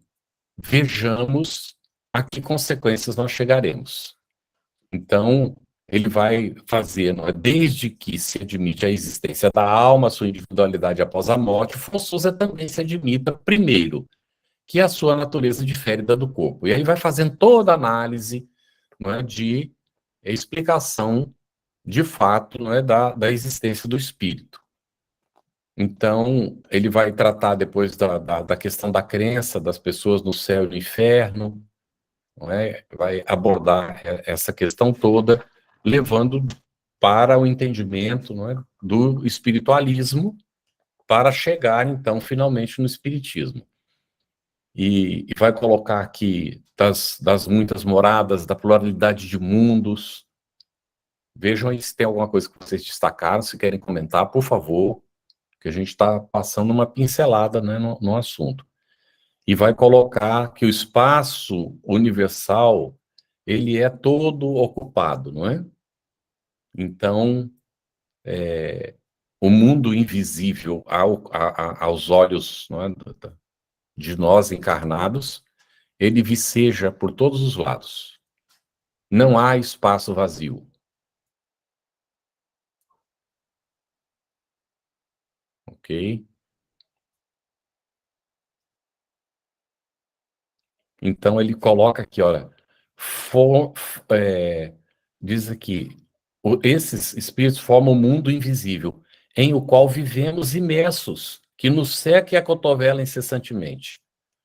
vejamos a que consequências nós chegaremos. Então, ele vai fazer, não é? Desde que se admite a existência da alma, sua individualidade após a morte, Souza também se admita, primeiro, que a sua natureza difere da do corpo. E aí vai fazendo toda a análise, não é, de explicação, de fato, não é, da existência do espírito. Então, ele vai tratar depois da questão da crença das pessoas no céu e no inferno, não é? Vai abordar essa questão toda, levando para o entendimento, não é, do espiritualismo, para chegar, então, finalmente no espiritismo. E vai colocar aqui das muitas moradas, da pluralidade de mundos. Vejam aí se tem alguma coisa que vocês destacaram, se querem comentar, por favor, que a gente está passando uma pincelada, né, no assunto. E vai colocar que o espaço universal, ele é todo ocupado, não é? Então, o mundo invisível aos olhos, não é, de nós encarnados, ele viceja por todos os lados. Não há espaço vazio. Ok? Então, ele coloca aqui, olha, diz aqui, esses espíritos formam um mundo invisível, em o qual vivemos imersos, que nos seca e acotovela incessantemente.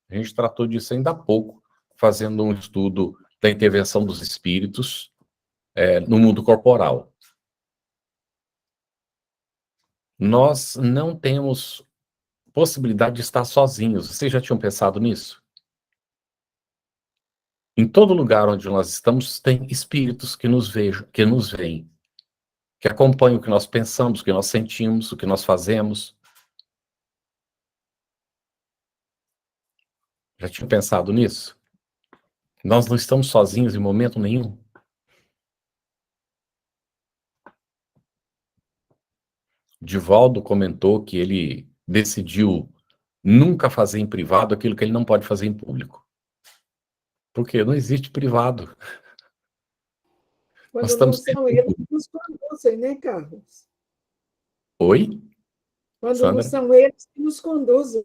A gente tratou disso ainda há pouco, fazendo um estudo da intervenção dos espíritos no mundo corporal. Nós não temos possibilidade de estar sozinhos. Vocês já tinham pensado nisso? Em todo lugar onde nós estamos, tem espíritos que nos vejam, que nos veem, que acompanham o que nós pensamos, o que nós sentimos, o que nós fazemos. Já tinham pensado nisso? Nós não estamos sozinhos em momento nenhum. Divaldo comentou que ele decidiu nunca fazer em privado aquilo que ele não pode fazer em público. Porque não existe privado. Quando não são eles que nos conduzem, né, Carlos? Oi? Quando Sandra? não são eles que nos conduzem.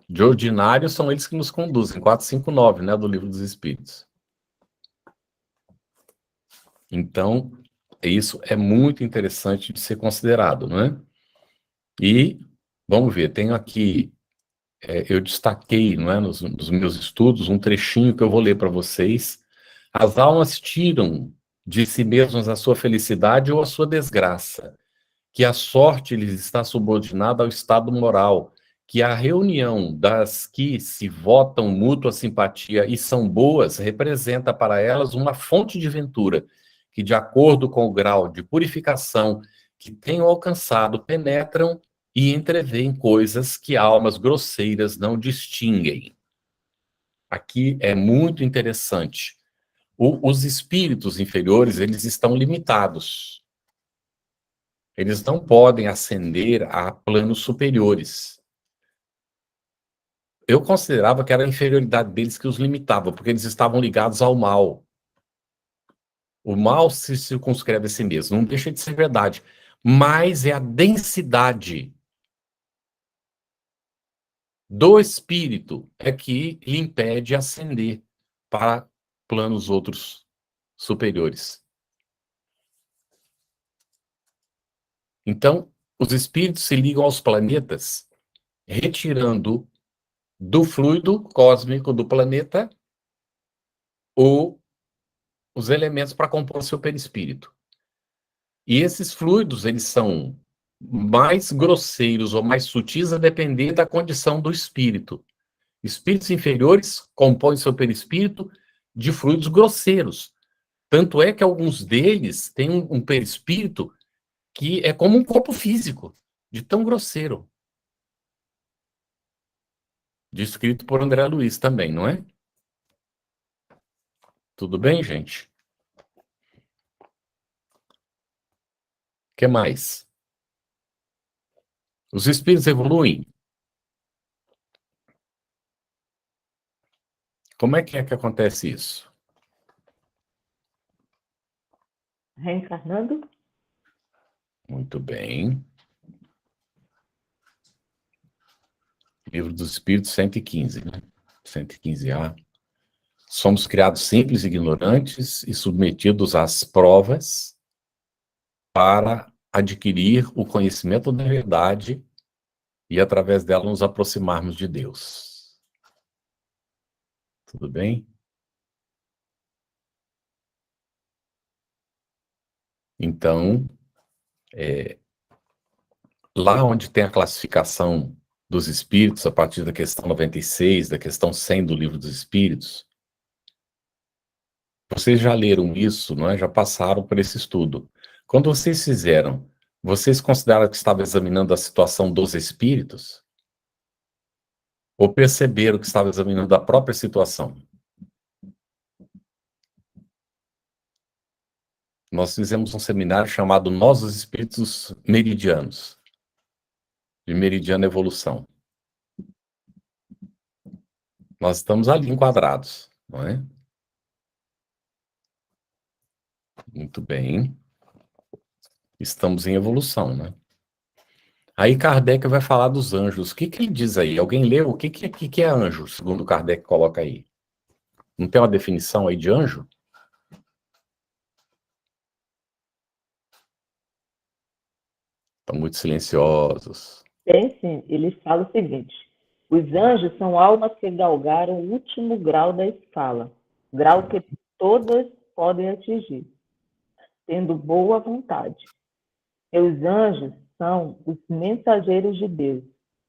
De ordinário são eles que nos conduzem, 459, né, do Livro dos Espíritos. Então, isso é muito interessante de ser considerado, não é? E, vamos ver, tenho aqui, eu destaquei, não é, nos meus estudos, um trechinho que eu vou ler para vocês. As almas tiram de si mesmas a sua felicidade ou a sua desgraça, que a sorte lhes está subordinada ao estado moral, que a reunião das que se votam mútua simpatia e são boas representa para elas uma fonte de ventura, que, de acordo com o grau de purificação que tenham alcançado, penetram e entreveem coisas que almas grosseiras não distinguem. Aqui é muito interessante. Os espíritos inferiores, eles estão limitados. Eles não podem ascender a planos superiores. Eu considerava que era a inferioridade deles que os limitava, porque eles estavam ligados ao mal. O mal se circunscreve a si mesmo, não deixa de ser verdade, mas é a densidade do espírito é que lhe impede ascender para planos outros superiores. Então, os espíritos se ligam aos planetas, retirando do fluido cósmico do planeta os elementos para compor seu perispírito. E esses fluidos, eles são mais grosseiros ou mais sutis a depender da condição do espírito. Espíritos inferiores compõem seu perispírito de fluidos grosseiros. Tanto é que alguns deles têm um perispírito que é como um corpo físico, de tão grosseiro. descrito por André Luiz também, não é? Tudo bem, gente? O que mais? Os espíritos evoluem? Como é que acontece isso? Reencarnando? Muito bem. Livro dos Espíritos, 115, né? 115A. Somos criados simples, ignorantes e submetidos às provas para adquirir o conhecimento da verdade e, através dela, nos aproximarmos de Deus. Tudo bem? Então, lá onde tem a classificação dos espíritos, a partir da questão 96, da questão 100 do Livro dos Espíritos, vocês já leram isso, não é? Já passaram por esse estudo. Quando vocês fizeram, vocês consideraram que estava examinando a situação dos espíritos? Ou perceberam que estava examinando a própria situação? Nós fizemos um seminário chamado Nós, os Espíritos Meridianos, de Meridiana Evolução. Nós estamos ali enquadrados, não é? Muito bem. Estamos em evolução, né? Aí Kardec vai falar dos anjos. O que ele diz aí? Alguém leu? O que é anjo, segundo Kardec coloca aí? Não tem uma definição aí de anjo? Estão muito silenciosos. Tem sim. Ele fala o seguinte: os anjos são almas que galgaram o último grau da escala, grau que todas podem atingir, tendo boa vontade. E os anjos são os mensageiros de Deus,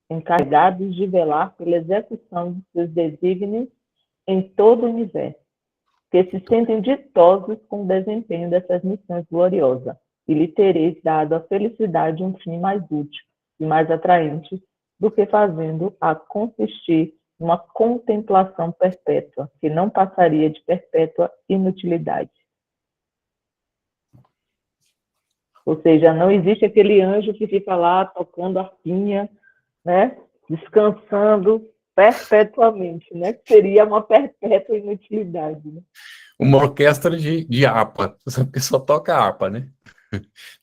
encarregados de velar pela execução de seus desígnios em todo o universo, que se sentem ditosos com o desempenho dessas missões gloriosas, e lhe tereis dado a felicidade um fim mais útil e mais atraente do que fazendo-a consistir numa contemplação perpétua, que não passaria de perpétua inutilidade. Ou seja, não existe aquele anjo que fica lá tocando harpinha, né, descansando perpetuamente, né? Que seria uma perpétua inutilidade, né? Uma orquestra de harpa, porque só toca harpa, né?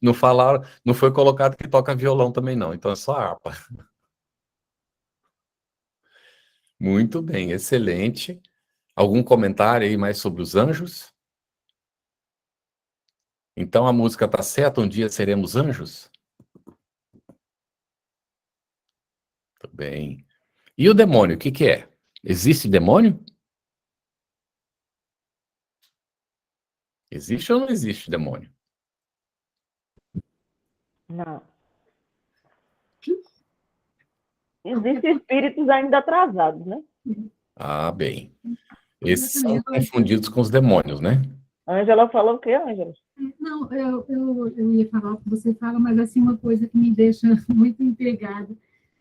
Não falaram, não foi colocado que toca violão também não, então é só harpa. Muito bem, excelente. Algum comentário aí mais sobre os anjos? Então a música está certa, um dia seremos anjos? Muito bem. E o demônio, o que é? Existe demônio? Existe ou não existe demônio? Não. Existem espíritos ainda atrasados, né? Ah, bem. Esses são confundidos com os demônios, né? Ângela falou o quê, Ângela? Não, eu ia falar o que você fala, mas assim, uma coisa que me deixa muito intrigada.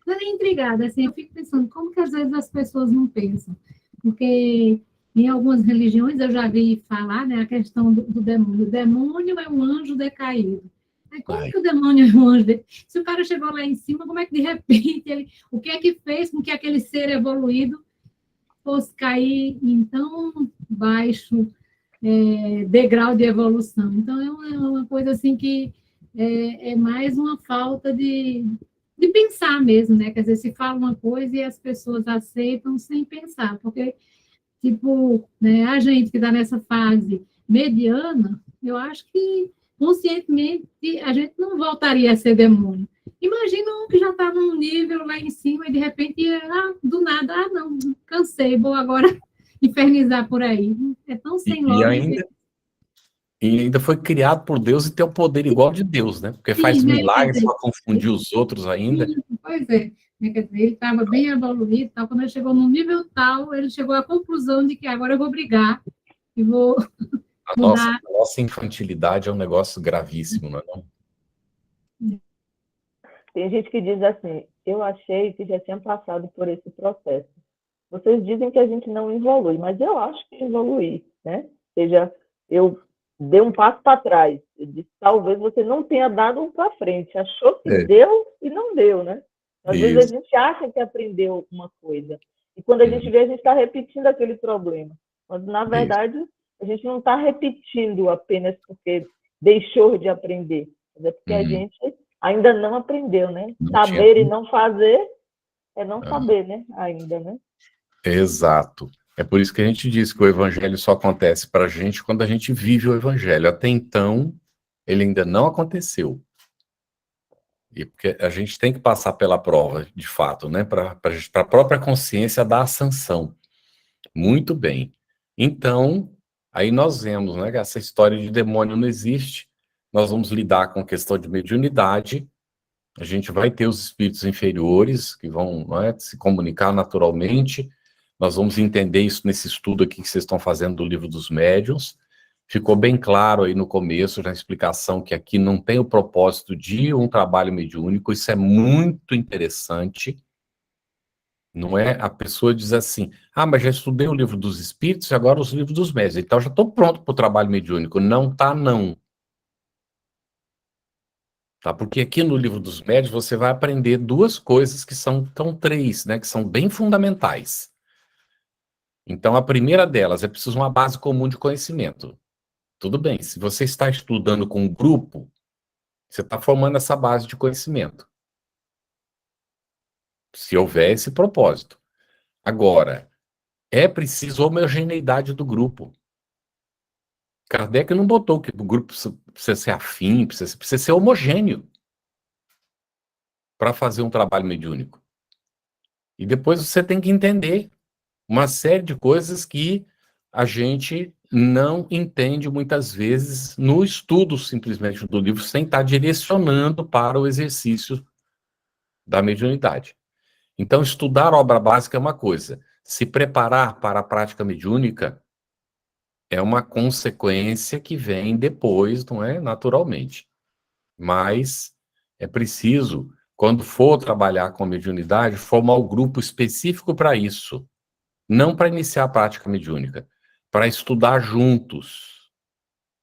Não é nem intrigada, assim, eu fico pensando, como que às vezes as pessoas não pensam? Porque em algumas religiões eu já vi falar, né, a questão do demônio. O demônio é um anjo decaído. Aí, como que o demônio é um anjo decaído? Se o cara chegou lá em cima, como é que de repente, o que é que fez com que aquele ser evoluído fosse cair em tão baixo degrau de evolução? Então, é uma coisa assim que é mais uma falta de pensar mesmo, né? Quer dizer, se fala uma coisa e as pessoas aceitam sem pensar, porque, tipo, né, a gente que está nessa fase mediana, eu acho que conscientemente a gente não voltaria a ser demônio. Imagina um que já está num nível lá em cima e de repente, do nada, não, cansei, vou agora infernizar por aí. É tão sem lógica. E ainda foi criado por Deus e tem o poder igual de Deus, né? Porque faz milagres para confundir os outros ainda. Pois é. Quer dizer, ele estava bem evoluído, tal. Quando ele chegou no nível tal, ele chegou à conclusão de que agora eu vou brigar e vou A nossa infantilidade é um negócio gravíssimo, não é não? Tem gente que diz assim, eu achei que já tinha passado por esse processo. vocês dizem que a gente não evolui, mas eu acho que evolui, né? Ou seja, eu dei um passo para trás. Eu disse, talvez você não tenha dado um para frente. Achou que deu e não deu, né? Às vezes a gente acha que aprendeu uma coisa. E quando a gente vê, a gente está repetindo aquele problema. Quando, na verdade, a gente não está repetindo apenas porque deixou de aprender. Mas é porque a gente ainda não aprendeu, né? Saber e não fazer é não saber, né? Ainda, né? Exato. É por isso que a gente diz que o evangelho só acontece para a gente quando a gente vive o evangelho. Até então, ele ainda não aconteceu. E porque a gente tem que passar pela prova, de fato, né? Para a própria consciência dar a sanção. Muito bem. Então, aí nós vemos, né, que essa história de demônio não existe. Nós vamos lidar com a questão de mediunidade. A gente vai ter os espíritos inferiores que vão, não é, se comunicar naturalmente. Nós vamos entender isso nesse estudo aqui que vocês estão fazendo do Livro dos Médiuns. Ficou bem claro aí no começo, na explicação, que aqui não tem o propósito de um trabalho mediúnico. Isso é muito interessante. Não é? A pessoa diz assim, mas já estudei o Livro dos Espíritos e agora os livros dos médiuns, então já estou pronto para o trabalho mediúnico. Não tá, não. Tá? Porque aqui no Livro dos Médiuns você vai aprender duas coisas que são, três, né? Que são bem fundamentais. Então, a primeira delas é preciso uma base comum de conhecimento. Tudo bem, se você está estudando com um grupo, você está formando essa base de conhecimento. Se houver esse propósito. Agora, é preciso homogeneidade do grupo. Kardec não botou que o grupo precisa ser afim, precisa ser homogêneo para fazer um trabalho mediúnico. E depois você tem que entender uma série de coisas que a gente não entende muitas vezes no estudo simplesmente do livro, sem estar direcionando para o exercício da mediunidade. Então, estudar obra básica é uma coisa. Se preparar para a prática mediúnica é uma consequência que vem depois, não é? Naturalmente. Mas é preciso, quando for trabalhar com a mediunidade, formar um grupo específico para isso. Não para iniciar a prática mediúnica, para estudar juntos.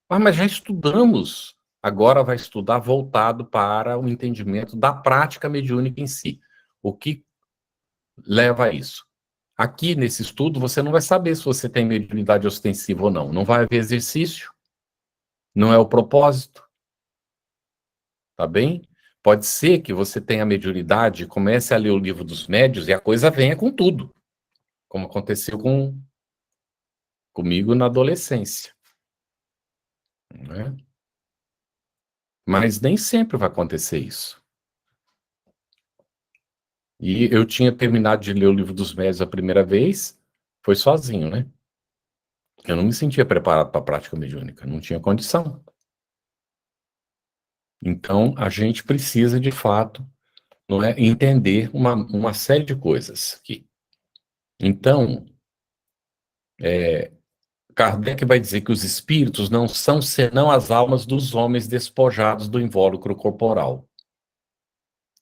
Mas já estudamos. Agora vai estudar voltado para o entendimento da prática mediúnica em si. O que leva a isso? Aqui, nesse estudo, você não vai saber se você tem mediunidade ostensiva ou não. Não vai haver exercício. Não é o propósito. Tá bem? Pode ser que você tenha mediunidade, comece a ler o Livro dos Médiuns e a coisa venha com tudo. Como aconteceu comigo na adolescência. Né? Mas nem sempre vai acontecer isso. E eu tinha terminado de ler o Livro dos Médiuns a primeira vez, foi sozinho, né? Eu não me sentia preparado para a prática mediúnica, não tinha condição. Então, a gente precisa, de fato, não é, entender uma série de coisas aqui. Então, Kardec vai dizer que os espíritos não são senão as almas dos homens despojados do invólucro corporal.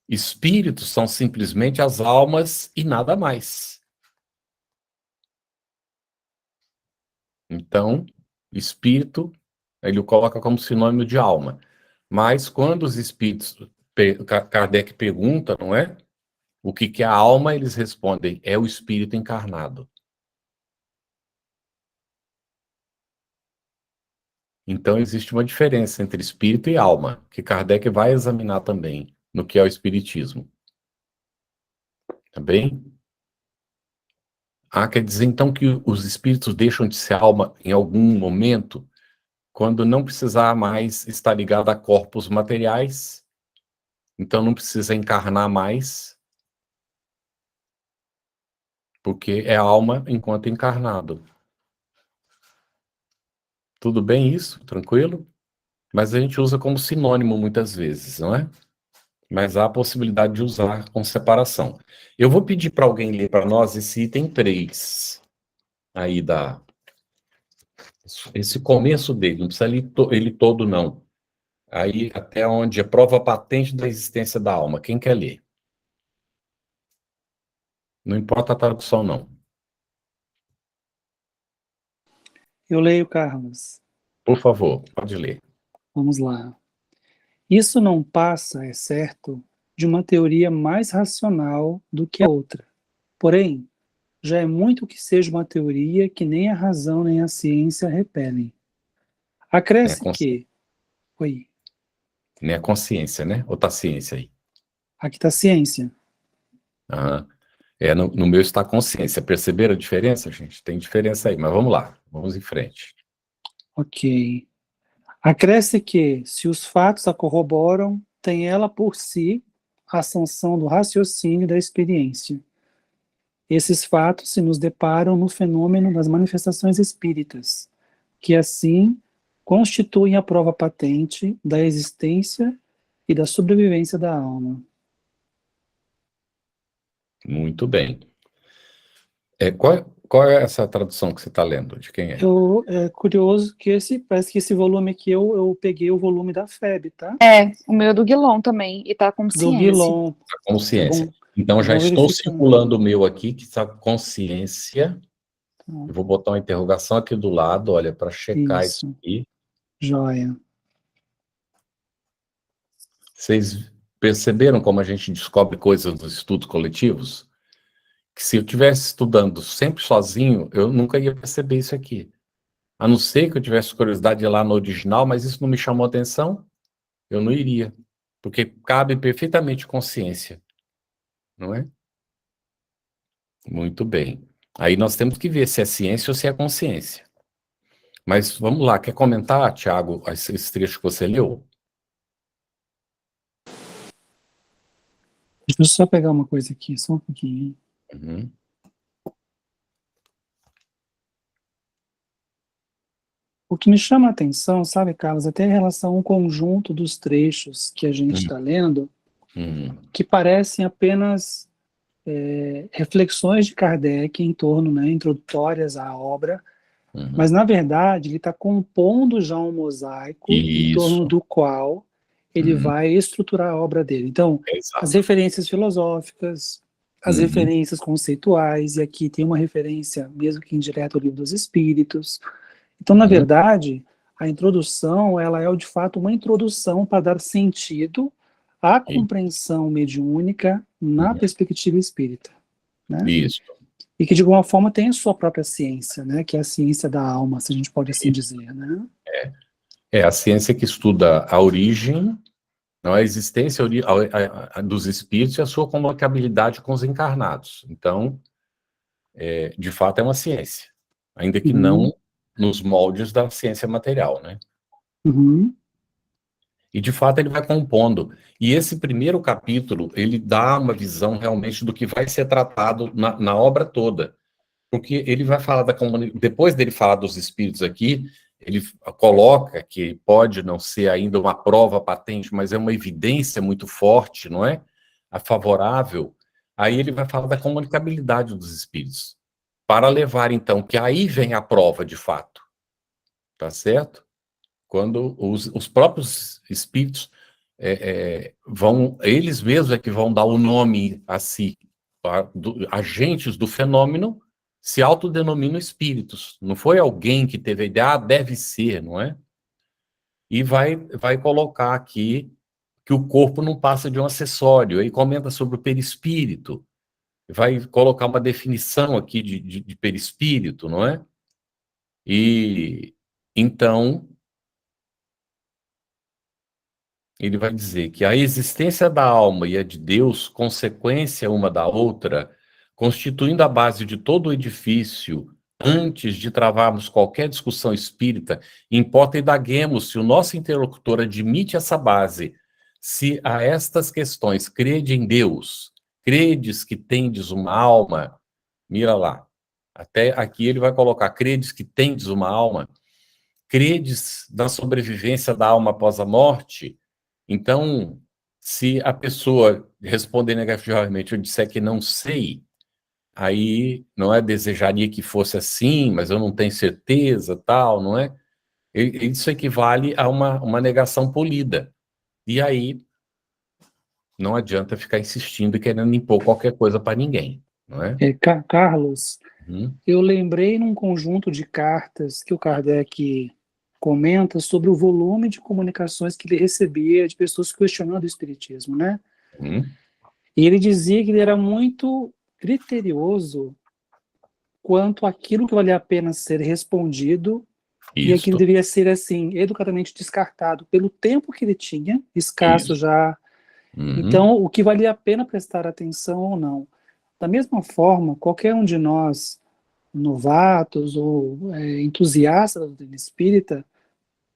Espíritos são simplesmente as almas e nada mais. Então, espírito, ele o coloca como sinônimo de alma. Mas quando os espíritos, Kardec pergunta, não é? O que é a alma, eles respondem, é o espírito encarnado. Então, existe uma diferença entre espírito e alma, que Kardec vai examinar também no que é o espiritismo. Tá bem? Quer dizer, então, que os espíritos deixam de ser alma em algum momento, quando não precisar mais estar ligado a corpos materiais, então não precisa encarnar mais, porque é alma enquanto encarnado. Tudo bem isso? Tranquilo? Mas a gente usa como sinônimo muitas vezes, não é? Mas há a possibilidade de usar com separação. Eu vou pedir para alguém ler para nós esse item 3, aí esse começo dele, não precisa ler ele todo, não. Aí até onde é prova patente da existência da alma. Quem quer ler? Não importa a tradução, não. Eu leio, Carlos. Por favor, pode ler. Vamos lá. Isso não passa, é certo, de uma teoria mais racional do que a outra. Porém, já é muito que seja uma teoria que nem a razão nem a ciência repelem. Acresce que... Oi. Nem a consciência, né? Ou tá a ciência aí? Aqui está a ciência. Aham. No meu está a consciência. Perceberam a diferença, gente? Tem diferença aí, mas vamos lá. Vamos em frente. Ok. Acresce que, se os fatos a corroboram, tem ela por si a sanção do raciocínio e da experiência. Esses fatos se nos deparam no fenômeno das manifestações espíritas, que assim constituem a prova patente da existência e da sobrevivência da alma. Muito bem. Qual é essa tradução que você está lendo? De quem é? É curioso que parece que esse volume aqui eu peguei o volume da FEB, tá? O meu é do Guilom também, e tá com Do ciência. Guilom. A consciência. Bom, Então já vou estou verificar. circulando o meu aqui, que está consciência. Eu vou botar uma interrogação aqui do lado, olha, para checar isso aqui. Joia. Vocês perceberam como a gente descobre coisas nos estudos coletivos? Que se eu estivesse estudando sempre sozinho, eu nunca ia perceber isso aqui. A não ser que eu tivesse curiosidade de ir lá no original, mas isso não me chamou atenção, eu não iria. Porque cabe perfeitamente consciência. Não é? Muito bem. Aí nós temos que ver se é ciência ou se é consciência. Mas vamos lá, quer comentar, Tiago, esse trecho que você leu? Deixa eu só pegar uma coisa aqui, só um pouquinho. Uhum. O que me chama a atenção, sabe, Carlos, até em relação ao conjunto dos trechos que a gente está lendo, que parecem apenas reflexões de Kardec em torno, né, introdutórias à obra, mas, na verdade, ele está compondo já um mosaico em torno do qual ele vai estruturar a obra dele. Então, as referências filosóficas, as referências conceituais, e aqui tem uma referência, mesmo que indireta, ao Livro dos Espíritos. Então, na verdade, a introdução, ela é, de fato, uma introdução para dar sentido à compreensão mediúnica na perspectiva espírita. Né? Isso. E que, de alguma forma, tem a sua própria ciência, né? Que é a ciência da alma, se a gente pode assim dizer. Né? É a ciência que estuda a origem, não, a existência dos espíritos e a sua comunicabilidade com os encarnados. Então, de fato, é uma ciência, ainda que não nos moldes da ciência material, né? E, de fato, ele vai compondo. E esse primeiro capítulo, ele dá uma visão realmente do que vai ser tratado na obra toda. Porque ele vai falar da comunidade, depois dele falar dos espíritos aqui, ele coloca que pode não ser ainda uma prova patente, mas é uma evidência muito forte, não é? A favorável. Aí ele vai falar da comunicabilidade dos espíritos. Para levar, então, que aí vem a prova, de fato. Tá certo? Quando os próprios espíritos eles mesmos é que vão dar o nome a si, agentes do fenômeno, se autodenominam espíritos. Não foi alguém que teve a ideia, deve ser, não é? E vai colocar aqui que o corpo não passa de um acessório. Aí comenta sobre o perispírito. Vai colocar uma definição aqui de perispírito, não é? E então ele vai dizer que a existência da alma e a de Deus, consequência uma da outra, constituindo a base de todo o edifício, antes de travarmos qualquer discussão espírita, importa indaguemos se o nosso interlocutor admite essa base, se a estas questões crede em Deus, credes que tendes uma alma, mira lá, até aqui ele vai colocar, credes que tendes uma alma, credes na sobrevivência da alma após a morte. Então, se a pessoa responder negativamente, eu disser que não sei, aí não é desejaria que fosse assim, mas eu não tenho certeza, tal, não é? Isso equivale a uma negação polida. E aí, não adianta ficar insistindo e querendo impor qualquer coisa para ninguém, não é? Carlos, eu lembrei num conjunto de cartas que o Kardec comenta sobre o volume de comunicações que ele recebia de pessoas questionando o espiritismo, né? E ele dizia que ele era muito criterioso quanto àquilo que valia a pena ser respondido e aquilo deveria ser, assim, educadamente descartado pelo tempo que ele tinha, escasso já. Então, o que valia a pena prestar atenção ou não. Da mesma forma, qualquer um de nós, novatos ou entusiastas da doutrina espírita,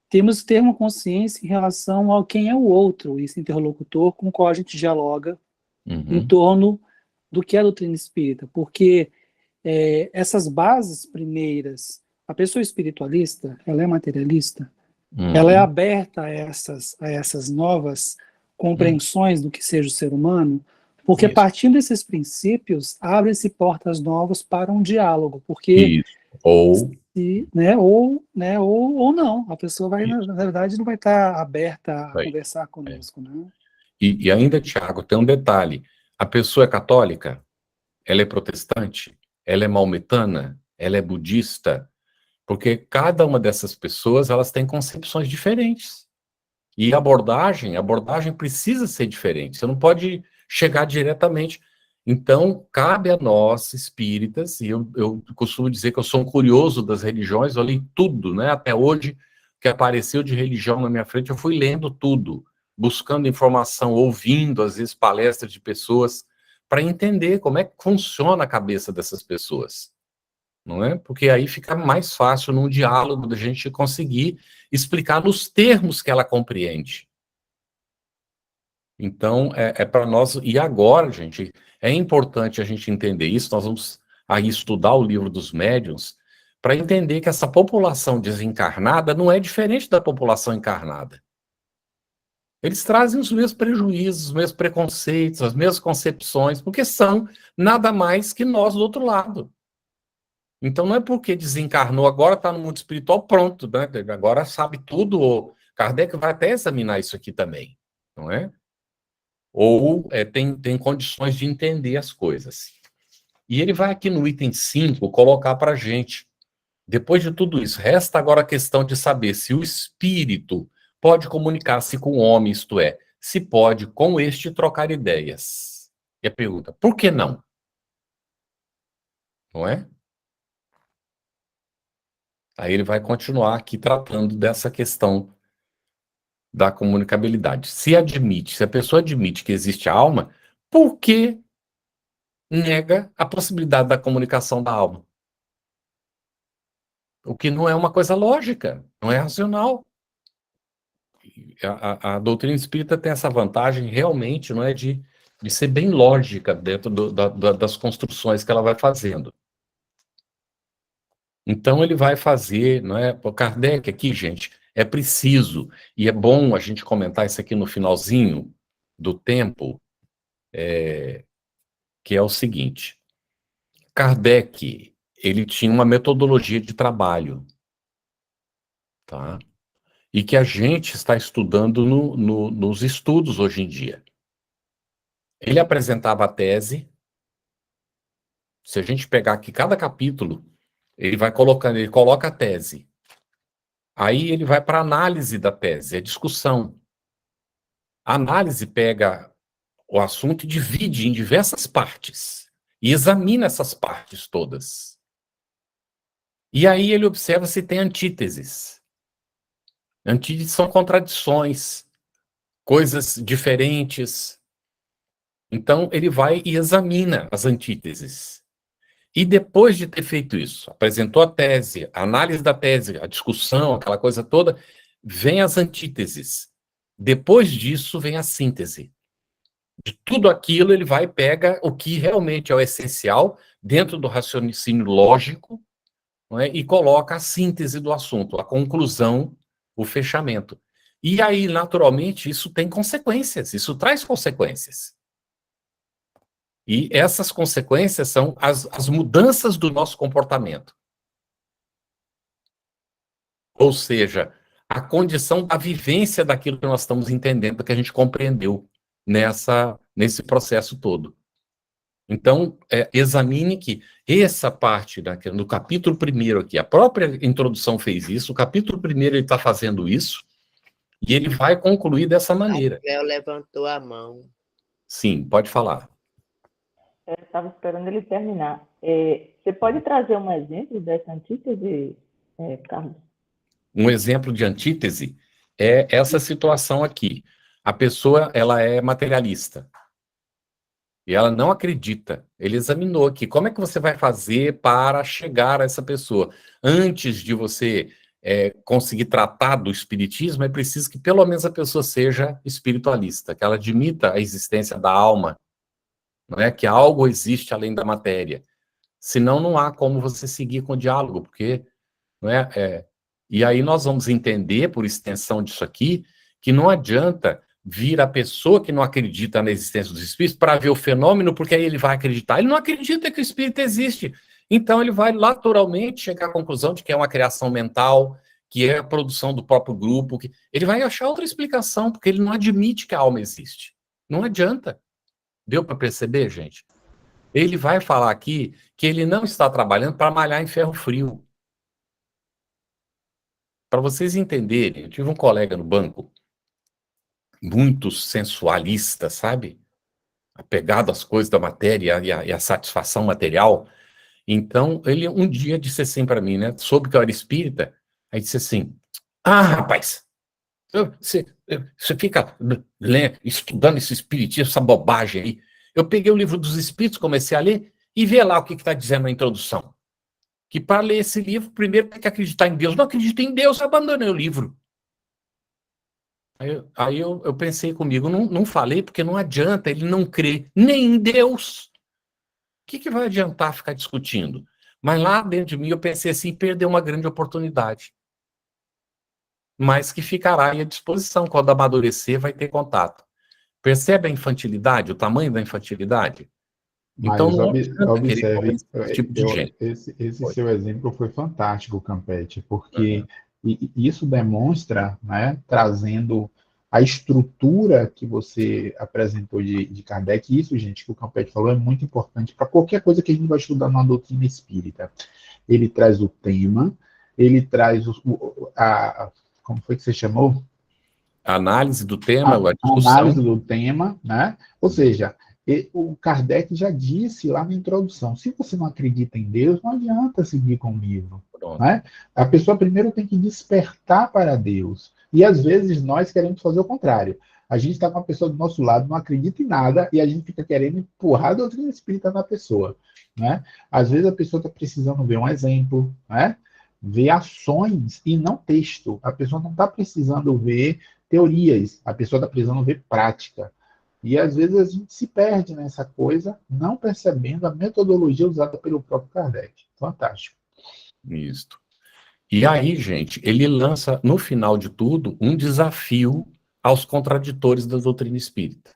temos que ter uma consciência em relação ao quem é o outro, esse interlocutor com o qual a gente dialoga em torno do que é a doutrina espírita, porque essas bases primeiras, a pessoa espiritualista, ela é materialista, ela é aberta a essas novas compreensões do que seja o ser humano, porque partindo desses princípios, abrem-se portas novas para um diálogo, porque ou não, a pessoa vai, na verdade, não vai estar aberta a conversar conosco, né? E ainda, Tiago, tem um detalhe, a pessoa é católica, ela é protestante, ela é maometana, ela é budista, porque cada uma dessas pessoas, elas têm concepções diferentes. E a abordagem precisa ser diferente. Você não pode chegar diretamente. Então, cabe a nós, espíritas, e eu costumo dizer que eu sou um curioso das religiões, eu li tudo, né? Até hoje, que apareceu de religião na minha frente, eu fui lendo tudo, buscando informação, ouvindo, às vezes, palestras de pessoas, para entender como é que funciona a cabeça dessas pessoas. Não é? Porque aí fica mais fácil num diálogo da gente conseguir explicar nos termos que ela compreende. Então, é para nós, e agora, gente, é importante a gente entender isso, nós vamos aí estudar o livro dos médiuns, para entender que essa população desencarnada não é diferente da população encarnada. Eles trazem os mesmos prejuízos, os mesmos preconceitos, as mesmas concepções, porque são nada mais que nós do outro lado. Então não é porque desencarnou, agora está no mundo espiritual, pronto, né? Agora sabe tudo, ou Kardec vai até examinar isso aqui também, não é? Ou tem condições de entender as coisas. E ele vai aqui no item 5 colocar para a gente, depois de tudo isso, resta agora a questão de saber se o espírito pode comunicar-se com o homem, isto é, se pode com este trocar ideias. E a pergunta, por que não? Não é? Aí ele vai continuar aqui tratando dessa questão da comunicabilidade. Se a pessoa admite que existe a alma, por que nega a possibilidade da comunicação da alma? O que não é uma coisa lógica, não é racional. A doutrina espírita tem essa vantagem realmente, não é, de ser bem lógica dentro das construções que ela vai fazendo. Então ele vai fazer, não é? O Kardec aqui, gente, é preciso, e é bom a gente comentar isso aqui no finalzinho do tempo, que é o seguinte, Kardec, ele tinha uma metodologia de trabalho, tá? E que a gente está estudando nos estudos hoje em dia. Ele apresentava a tese, se a gente pegar aqui cada capítulo, ele coloca a tese. Aí ele vai para a análise da tese, a discussão. A análise pega o assunto e divide em diversas partes. E examina essas partes todas. E aí ele observa se tem antíteses. Antíteses são contradições, coisas diferentes. Então ele vai e examina as antíteses. E depois de ter feito isso, apresentou a tese, a análise da tese, a discussão, aquela coisa toda, vem as antíteses. Depois disso vem a síntese. De tudo aquilo ele vai e pega o que realmente é o essencial dentro do raciocínio lógico, não é? E coloca a síntese do assunto, a conclusão, o fechamento. E aí, naturalmente, isso tem consequências, isso traz consequências. E essas consequências são as mudanças do nosso comportamento. Ou seja, a condição da vivência daquilo que nós estamos entendendo, que a gente compreendeu nesse processo todo. Então, examine que essa parte no capítulo 1º aqui, a própria introdução fez isso, o capítulo 1º ele está fazendo isso, e ele vai concluir dessa maneira. Rafael levantou a mão. Sim, pode falar. Eu estava esperando ele terminar. Você pode trazer um exemplo dessa antítese, Carlos? Um exemplo de antítese é essa situação aqui. A pessoa, ela é materialista. E ela não acredita. Ele examinou aqui. Como é que você vai fazer para chegar a essa pessoa? Antes de você conseguir tratar do espiritismo, é preciso que pelo menos a pessoa seja espiritualista, que ela admita a existência da alma, não é? Que algo existe além da matéria. Senão não há como você seguir com o diálogo, porque... não é? E aí nós vamos entender, por extensão disso aqui, que não adianta vir a pessoa que não acredita na existência dos espíritos para ver o fenômeno, porque aí ele vai acreditar. Ele não acredita que o espírito existe. Então ele vai naturalmente chegar à conclusão de que é uma criação mental, que é a produção do próprio grupo. Ele vai achar outra explicação, porque ele não admite que a alma existe. Não adianta. Deu para perceber, gente? Ele vai falar aqui que ele não está trabalhando para malhar em ferro frio. Para vocês entenderem, eu tive um colega no banco, muito sensualista, sabe? Apegado às coisas da matéria e à satisfação material. Então, ele um dia disse assim para mim, né? Soube que eu era espírita, aí disse assim, rapaz, você fica estudando esse espiritismo, essa bobagem aí. Eu peguei o livro dos espíritos, comecei a ler, e vê lá o que está dizendo na introdução. Que para ler esse livro, primeiro tem que acreditar em Deus. Não acredito em Deus, eu abandonei o livro. Aí eu pensei comigo, não falei porque não adianta, ele não crê nem em Deus. O que vai adiantar ficar discutindo? Mas lá dentro de mim eu pensei assim, perdeu uma grande oportunidade. Mas que ficará à disposição, quando amadurecer vai ter contato. Percebe a infantilidade, o tamanho da infantilidade? Então, Mas observe, esse tipo de gente. Esse seu exemplo foi fantástico, Campete, porque isso demonstra, né, trazendo a estrutura que você apresentou de Kardec. Isso, gente, que o Campete falou é muito importante para qualquer coisa que a gente vai estudar na doutrina espírita. Ele traz o tema, ele traz como foi que você chamou? A análise do tema, a discussão. Análise do tema, né? Ou seja, o Kardec já disse lá na introdução, se você não acredita em Deus, não adianta seguir com o livro. Né? A pessoa primeiro tem que despertar para Deus. E às vezes nós queremos fazer o contrário. A gente está com uma pessoa do nosso lado, não acredita em nada, e a gente fica querendo empurrar a doutrina espírita na pessoa. Né? Às vezes a pessoa está precisando ver um exemplo, né? Ver ações e não texto. A pessoa não está precisando ver teorias, a pessoa está precisando ver prática. E às vezes a gente se perde nessa coisa, não percebendo a metodologia usada pelo próprio Kardec. Fantástico. Isso. E aí, gente, ele lança, no final de tudo, um desafio aos contraditores da doutrina espírita.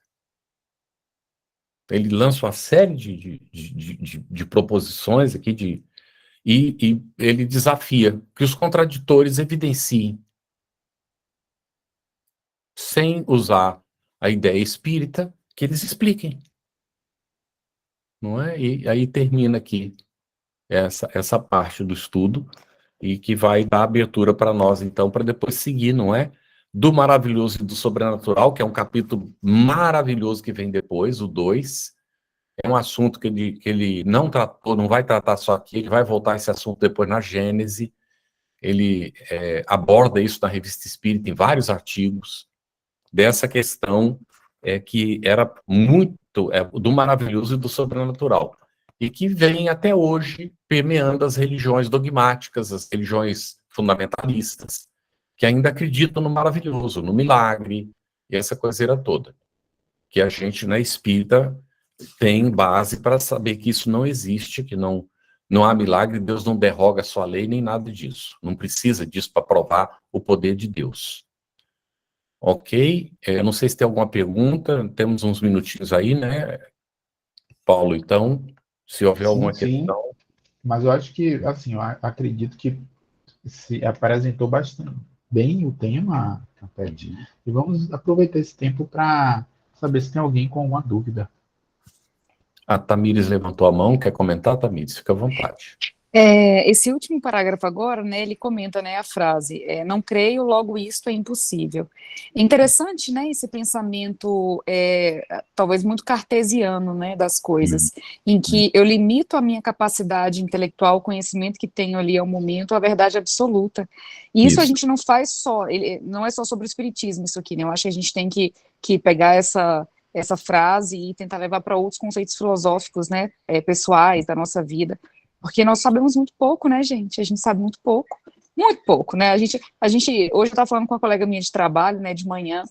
Ele lança uma série de proposições aqui, e ele desafia que os contraditores evidenciem, sem usar a ideia espírita, que eles expliquem. Não é? E aí termina aqui essa parte do estudo, e que vai dar abertura para nós, então, para depois seguir, não é? Do maravilhoso e do sobrenatural, que é um capítulo maravilhoso que vem depois, o 2. É um assunto que ele não tratou, não vai tratar só aqui, ele vai voltar a esse assunto depois na Gênese. Ele aborda isso na Revista Espírita, em vários artigos, dessa questão que era muito do maravilhoso e do sobrenatural, e que vem até hoje permeando as religiões dogmáticas, as religiões fundamentalistas, que ainda acreditam no maravilhoso, no milagre, e essa coiseira toda, que a gente, na espírita, tem base para saber que isso não existe, que não há milagre, Deus não derroga a sua lei, nem nada disso. Não precisa disso para provar o poder de Deus. Ok? Não sei se tem alguma pergunta, temos uns minutinhos aí, né, Paulo? Então, se houver alguma questão... Mas eu acho que, assim, eu acredito que se apresentou bastante bem o tema, e vamos aproveitar esse tempo para saber se tem alguém com alguma dúvida. A Tamires levantou a mão, quer comentar, Tamires? Fica à vontade. Esse último parágrafo agora, né, ele comenta, né, a frase, não creio, logo isto é impossível. É interessante, né, esse pensamento, talvez muito cartesiano, né, das coisas, em que eu limito a minha capacidade intelectual, o conhecimento que tenho ali ao momento, à verdade absoluta. E isso a gente não faz só, não é só sobre o espiritismo isso aqui, né, eu acho que a gente tem que pegar essa frase e tentar levar para outros conceitos filosóficos, né, pessoais da nossa vida, porque nós sabemos muito pouco, né, gente? A gente sabe muito pouco, né? A gente hoje eu estava falando com uma colega minha de trabalho, né, de manhã,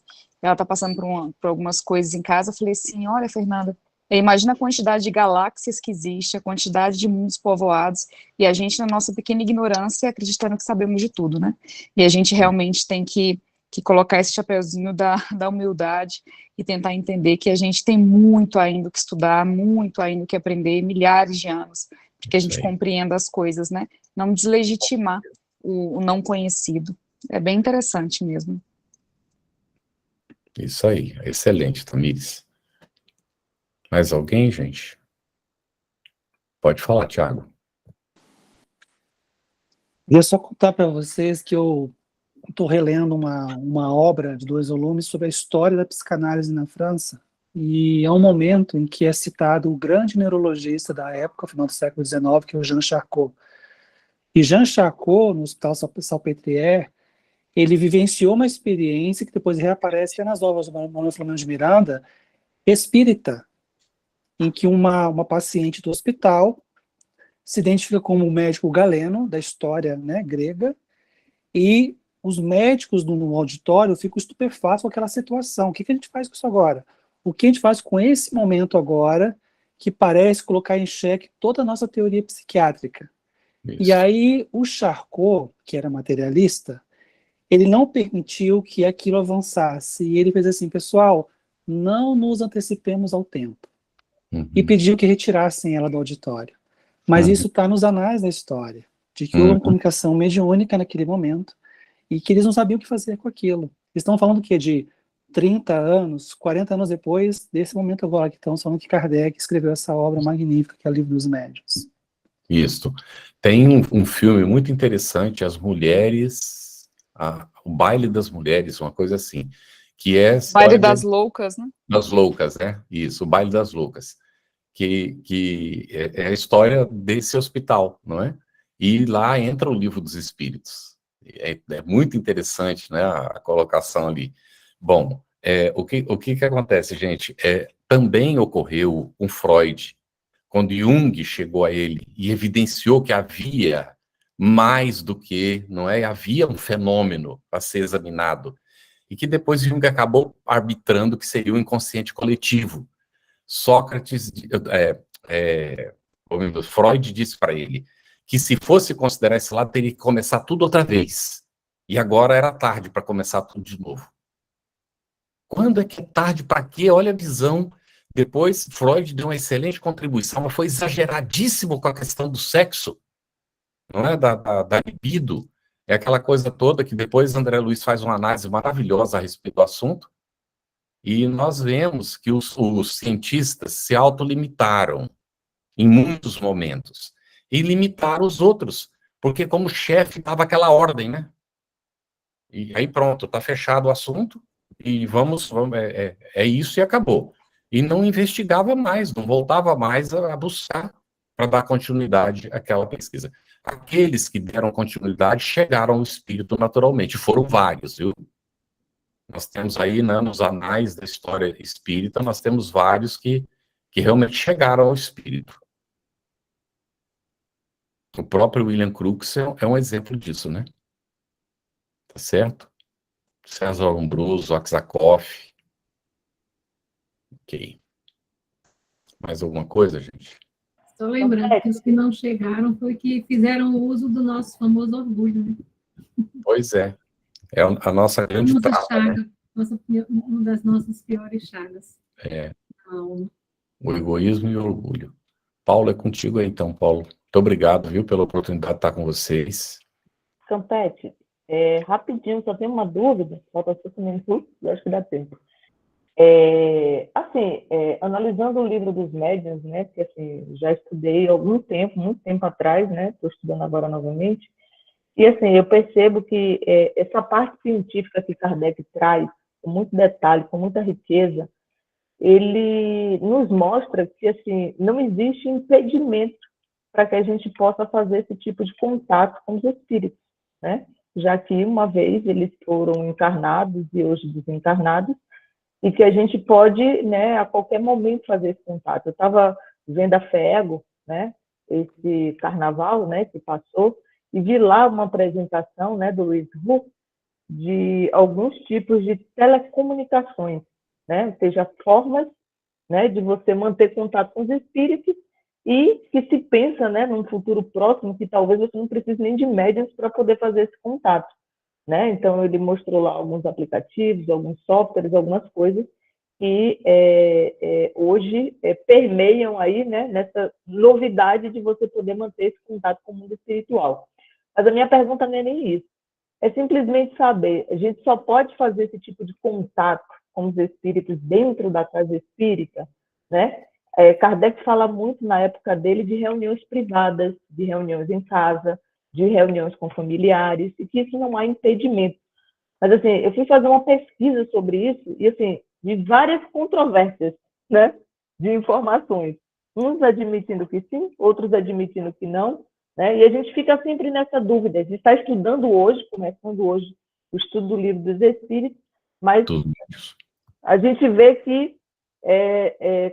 ela está passando por algumas coisas em casa, eu falei assim, olha, Fernanda, imagina a quantidade de galáxias que existe, a quantidade de mundos povoados, e a gente, na nossa pequena ignorância, acreditando que sabemos de tudo, né? E a gente realmente tem que colocar esse chapeuzinho da humildade e tentar entender que a gente tem muito ainda que estudar, muito ainda que aprender, milhares de anos, para que a gente compreenda as coisas, né? Não deslegitimar o não conhecido. É bem interessante mesmo. Isso aí, excelente, Tamires. Mais alguém, gente? Pode falar, Thiago. Queria só contar para vocês que eu estou relendo uma obra de 2 volumes sobre a história da psicanálise na França, e é um momento em que é citado o grande neurologista da época, final do século XIX, que é o Jean Charcot. E Jean Charcot, no Hospital Salpêtrière, ele vivenciou uma experiência que depois reaparece até nas obras do Manuel Filomeno de Miranda, espírita, em que uma paciente do hospital se identifica como o médico Galeno, da história, né, grega, e os médicos no auditório ficam estupefatos com aquela situação. O que a gente faz com isso agora? O que a gente faz com esse momento agora, que parece colocar em xeque toda a nossa teoria psiquiátrica? Isso. E aí o Charcot, que era materialista, ele não permitiu que aquilo avançasse, e ele fez assim, pessoal, não nos antecipemos ao tempo. E pediu que retirassem ela do auditório. Mas isso está nos anais da história, de que houve uma comunicação mediúnica naquele momento, e que eles não sabiam o que fazer com aquilo. Eles estão falando que de 30 anos, 40 anos depois desse momento agora, que estão falando que Kardec escreveu essa obra magnífica, que é o Livro dos Médiuns. Isso. Tem um filme muito interessante, As Mulheres, o Baile das Mulheres, uma coisa assim, que é... Baile das Loucas, né? Das Loucas, né? Isso, o Baile das Loucas. Que é a história desse hospital, não é? E lá entra o Livro dos Espíritos. É muito interessante, né, a colocação ali. Bom, o que acontece, gente? Também ocorreu com Freud, quando Jung chegou a ele e evidenciou que havia mais do que, não é? Havia um fenômeno a ser examinado, e que depois Jung acabou arbitrando que seria o inconsciente coletivo. Sócrates, Freud disse para ele que se fosse considerar esse lado, teria que começar tudo outra vez. E agora era tarde para começar tudo de novo. Quando é que é tarde para quê? Olha a visão. Depois, Freud deu uma excelente contribuição, mas foi exageradíssimo com a questão do sexo, não é? Da libido. É aquela coisa toda que depois André Luiz faz uma análise maravilhosa a respeito do assunto. E nós vemos que os cientistas se autolimitaram em muitos momentos. E limitaram os outros, porque como chefe estava aquela ordem, né? E aí pronto, está fechado o assunto, e vamos isso e acabou. E não investigava mais, não voltava mais a buscar para dar continuidade àquela pesquisa. Aqueles que deram continuidade chegaram ao espírito naturalmente, foram vários, viu? Nós temos aí, né, nos anais da história espírita, nós temos vários que realmente chegaram ao espírito. O próprio William Crookes é um exemplo disso, né? Tá certo? César Lombroso, Aksakoff. Ok. Mais alguma coisa, gente? Só lembrando que os que não chegaram foi que fizeram uso do nosso famoso orgulho, né? Pois é. É a nossa grande trava, né? Uma das nossas piores chagas. O egoísmo e o orgulho. Paulo, é contigo aí, então, Paulo. Muito obrigado, viu, pela oportunidade de estar com vocês. Campete, rapidinho, só tenho uma dúvida. Falta 5 minutos, eu acho que dá tempo. Analisando o livro dos médiuns, né, que assim, já estudei há algum tempo, muito tempo atrás, né, estou estudando agora novamente, e assim, eu percebo que essa parte científica que Kardec traz, com muito detalhe, com muita riqueza, ele nos mostra que assim, não existe impedimento para que a gente possa fazer esse tipo de contato com os espíritos, né? Já que uma vez eles foram encarnados e hoje desencarnados, e que a gente pode, né, a qualquer momento fazer esse contato. Eu estava vendo a FEGO, né, esse carnaval, né, que passou, e vi lá uma apresentação, né, do Luiz Huck, de alguns tipos de telecomunicações, né, ou seja, formas, né, de você manter contato com os espíritos e que se pensa, né, num futuro próximo que talvez você não precise nem de médiuns para poder fazer esse contato, né? Então ele mostrou lá alguns aplicativos, alguns softwares, algumas coisas que hoje permeiam aí, né, nessa novidade de você poder manter esse contato com o mundo espiritual. Mas a minha pergunta não é nem isso. É simplesmente saber, a gente só pode fazer esse tipo de contato com os espíritos dentro da casa espírita, né? Kardec fala muito na época dele de reuniões privadas, de reuniões em casa, de reuniões com familiares, e que isso não há impedimento. Mas, assim, eu fui fazer uma pesquisa sobre isso, e, assim, de várias controvérsias, né, de informações. Uns admitindo que sim, outros admitindo que não, né, e a gente fica sempre nessa dúvida. A gente está estudando hoje, começando hoje, o estudo do Livro dos Espíritos, mas a gente vê que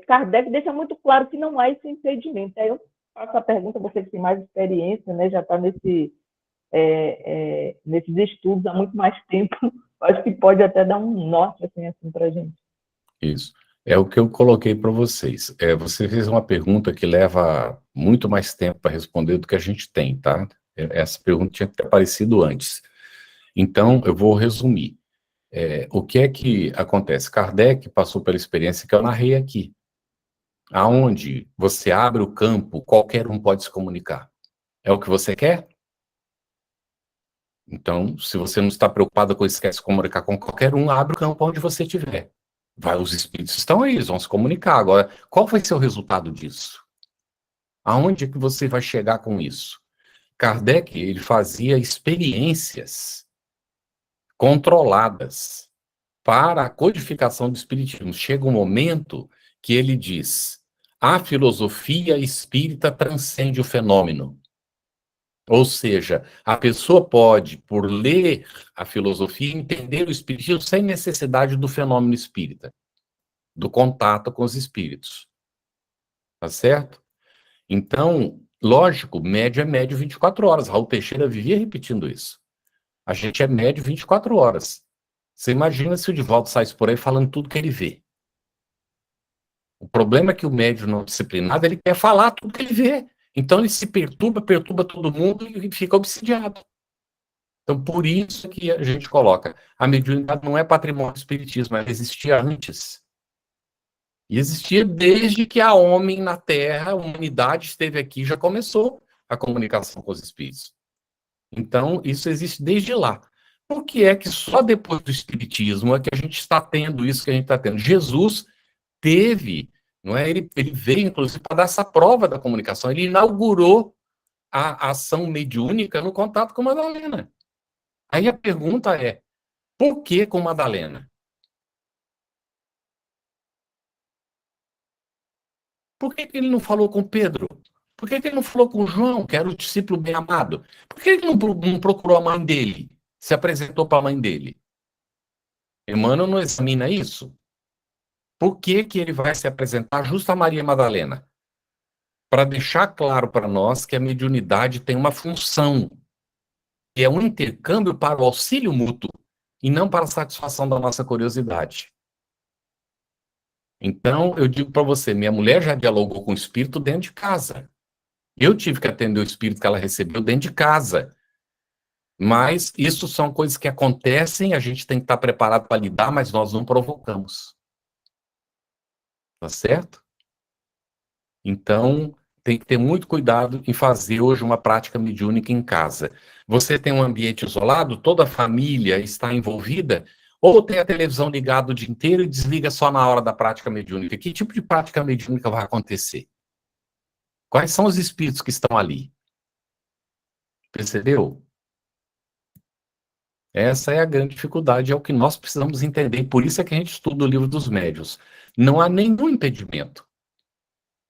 Kardec deixa muito claro que não há esse impedimento. Aí eu faço a pergunta, você que tem mais experiência, né, já está nesses estudos há muito mais tempo, acho que pode até dar um norte assim para a gente. Isso. É o que eu coloquei para vocês. Você fez uma pergunta que leva muito mais tempo para responder do que a gente tem, tá? Essa pergunta tinha que ter aparecido antes. Então, eu vou resumir. O que é que acontece? Kardec passou pela experiência que eu narrei aqui. Aonde você abre o campo, qualquer um pode se comunicar. É o que você quer? Então, se você não está preocupado com isso, quer se comunicar com qualquer um, abre o campo onde você estiver. Os espíritos estão aí, eles vão se comunicar. Agora, qual vai ser o resultado disso? Aonde é que você vai chegar com isso? Kardec, ele fazia experiências controladas para a codificação do espiritismo. Chega um momento que ele diz: a filosofia espírita transcende o fenômeno. Ou seja, a pessoa pode, por ler a filosofia, entender o espiritismo sem necessidade do fenômeno espírita, do contato com os espíritos. Tá certo? Então, lógico, médio é médio 24 horas. Raul Teixeira vivia repetindo isso. A gente é médio 24 horas. Você imagina se o Divaldo saísse por aí falando tudo que ele vê. O problema é que o médium não disciplinado, ele quer falar tudo que ele vê. Então ele se perturba todo mundo e fica obsidiado. Então por isso que a gente coloca, a mediunidade não é patrimônio do espiritismo, ela existia antes. E existia desde que há homem na Terra, a humanidade esteve aqui, já começou a comunicação com os espíritos. Então isso existe desde lá. Por que é que só depois do espiritismo é que a gente está tendo isso que a gente está tendo? Jesus teve, não é? Ele veio, inclusive, para dar essa prova da comunicação. Ele inaugurou a ação mediúnica no contato com Madalena. Aí a pergunta é, por que com Madalena? Por que ele não falou com Pedro? Por que ele não falou com João, que era o discípulo bem amado? Por que ele não procurou a mãe dele? Se apresentou para a mãe dele? Emmanuel não examina isso? Por que ele vai se apresentar justo a Maria Madalena? Para deixar claro para nós que a mediunidade tem uma função, que é um intercâmbio para o auxílio mútuo, e não para a satisfação da nossa curiosidade. Então, eu digo para você, minha mulher já dialogou com o espírito dentro de casa. Eu tive que atender o espírito que ela recebeu dentro de casa. Mas isso são coisas que acontecem, a gente tem que estar preparado para lidar, mas nós não provocamos. Tá certo? Então, tem que ter muito cuidado em fazer hoje uma prática mediúnica em casa. Você tem um ambiente isolado, toda a família está envolvida, Ou tem a televisão ligada o dia inteiro e desliga só na hora da prática mediúnica? Que tipo de prática mediúnica vai acontecer? Quais são os espíritos que estão ali? Percebeu? Essa é a grande dificuldade, é o que nós precisamos entender. Por isso é que a gente estuda o Livro dos Médiuns. Não há nenhum impedimento.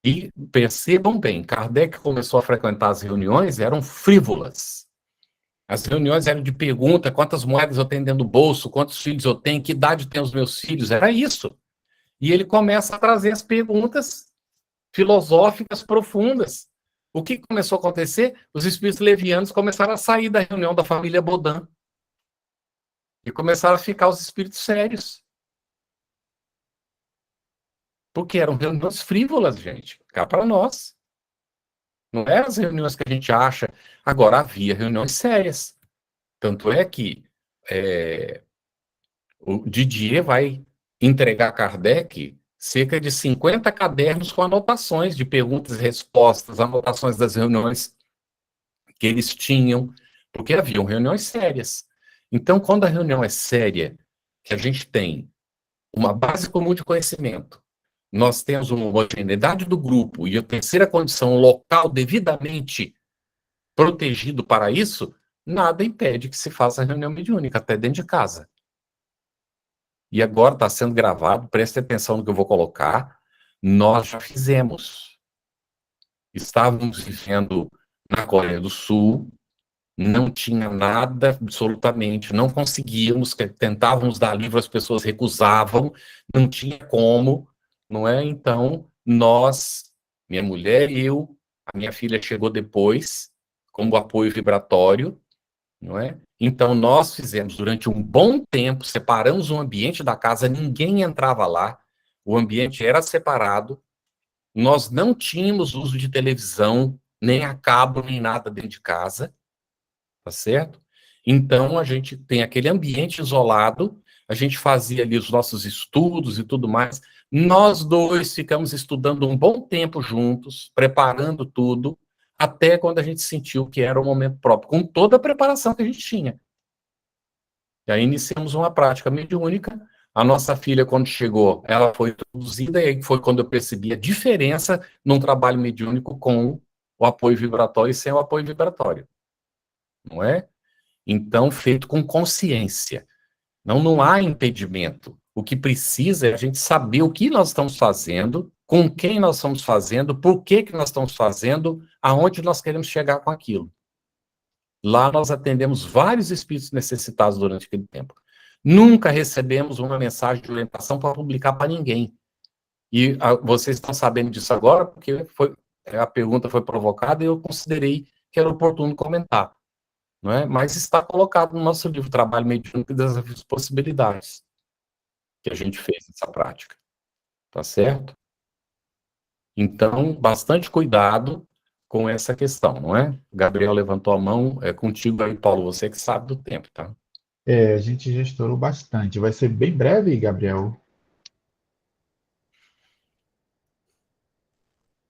E percebam bem, Kardec começou a frequentar as reuniões, eram frívolas. As reuniões eram de pergunta, quantas moedas eu tenho dentro do bolso, quantos filhos eu tenho, que idade tem os meus filhos, era isso. E ele começa a trazer as perguntas filosóficas profundas. O que começou a acontecer? Os espíritos levianos começaram a sair da reunião da família Baudin. E começaram a ficar os espíritos sérios. Porque eram reuniões frívolas, gente. Cá para nós. Não eram as reuniões que a gente acha. Agora, havia reuniões sérias. Tanto é que o Didier vai entregar a Kardec cerca de 50 cadernos com anotações de perguntas e respostas, anotações das reuniões que eles tinham, porque haviam reuniões sérias. Então, quando a reunião é séria, que a gente tem uma base comum de conhecimento, nós temos uma homogeneidade do grupo e a terceira condição, local devidamente protegido para isso, nada impede que se faça a reunião mediúnica, até dentro de casa. E agora está sendo gravado, preste atenção no que eu vou colocar, nós já fizemos. Estávamos vivendo na Coreia do Sul, não tinha nada, absolutamente, não conseguíamos, tentávamos dar livro, as pessoas recusavam, não tinha como, não é? Então, nós, minha mulher e eu, a minha filha chegou depois, como apoio vibratório, não é? Então, nós fizemos durante um bom tempo, separamos o ambiente da casa, ninguém entrava lá, o ambiente era separado, nós não tínhamos uso de televisão, nem a cabo, nem nada dentro de casa, tá certo? Então, a gente tem aquele ambiente isolado, a gente fazia ali os nossos estudos e tudo mais. Nós dois ficamos estudando um bom tempo juntos, preparando tudo, até quando a gente sentiu que era o momento próprio, com toda a preparação que a gente tinha. E aí iniciamos uma prática mediúnica. A nossa filha, quando chegou, ela foi introduzida, e aí foi quando eu percebi a diferença num trabalho mediúnico com o apoio vibratório e sem o apoio vibratório. Não é? Então, feito com consciência. Não há impedimento. O que precisa é a gente saber o que nós estamos fazendo, com quem nós estamos fazendo, por que nós estamos fazendo, aonde nós queremos chegar com aquilo. Lá nós atendemos vários espíritos necessitados durante aquele tempo. Nunca recebemos uma mensagem de orientação para publicar para ninguém. E vocês estão sabendo disso agora, porque a pergunta foi provocada e eu considerei que era oportuno comentar. Não é? Mas está colocado no nosso livro Trabalho Mediúnico e Desafios e Possibilidades, que a gente fez essa prática. Tá certo? Então, bastante cuidado com essa questão, não é? Gabriel levantou a mão, é contigo aí, Paulo, você que sabe do tempo, tá? A gente já estourou bastante. Vai ser bem breve, Gabriel?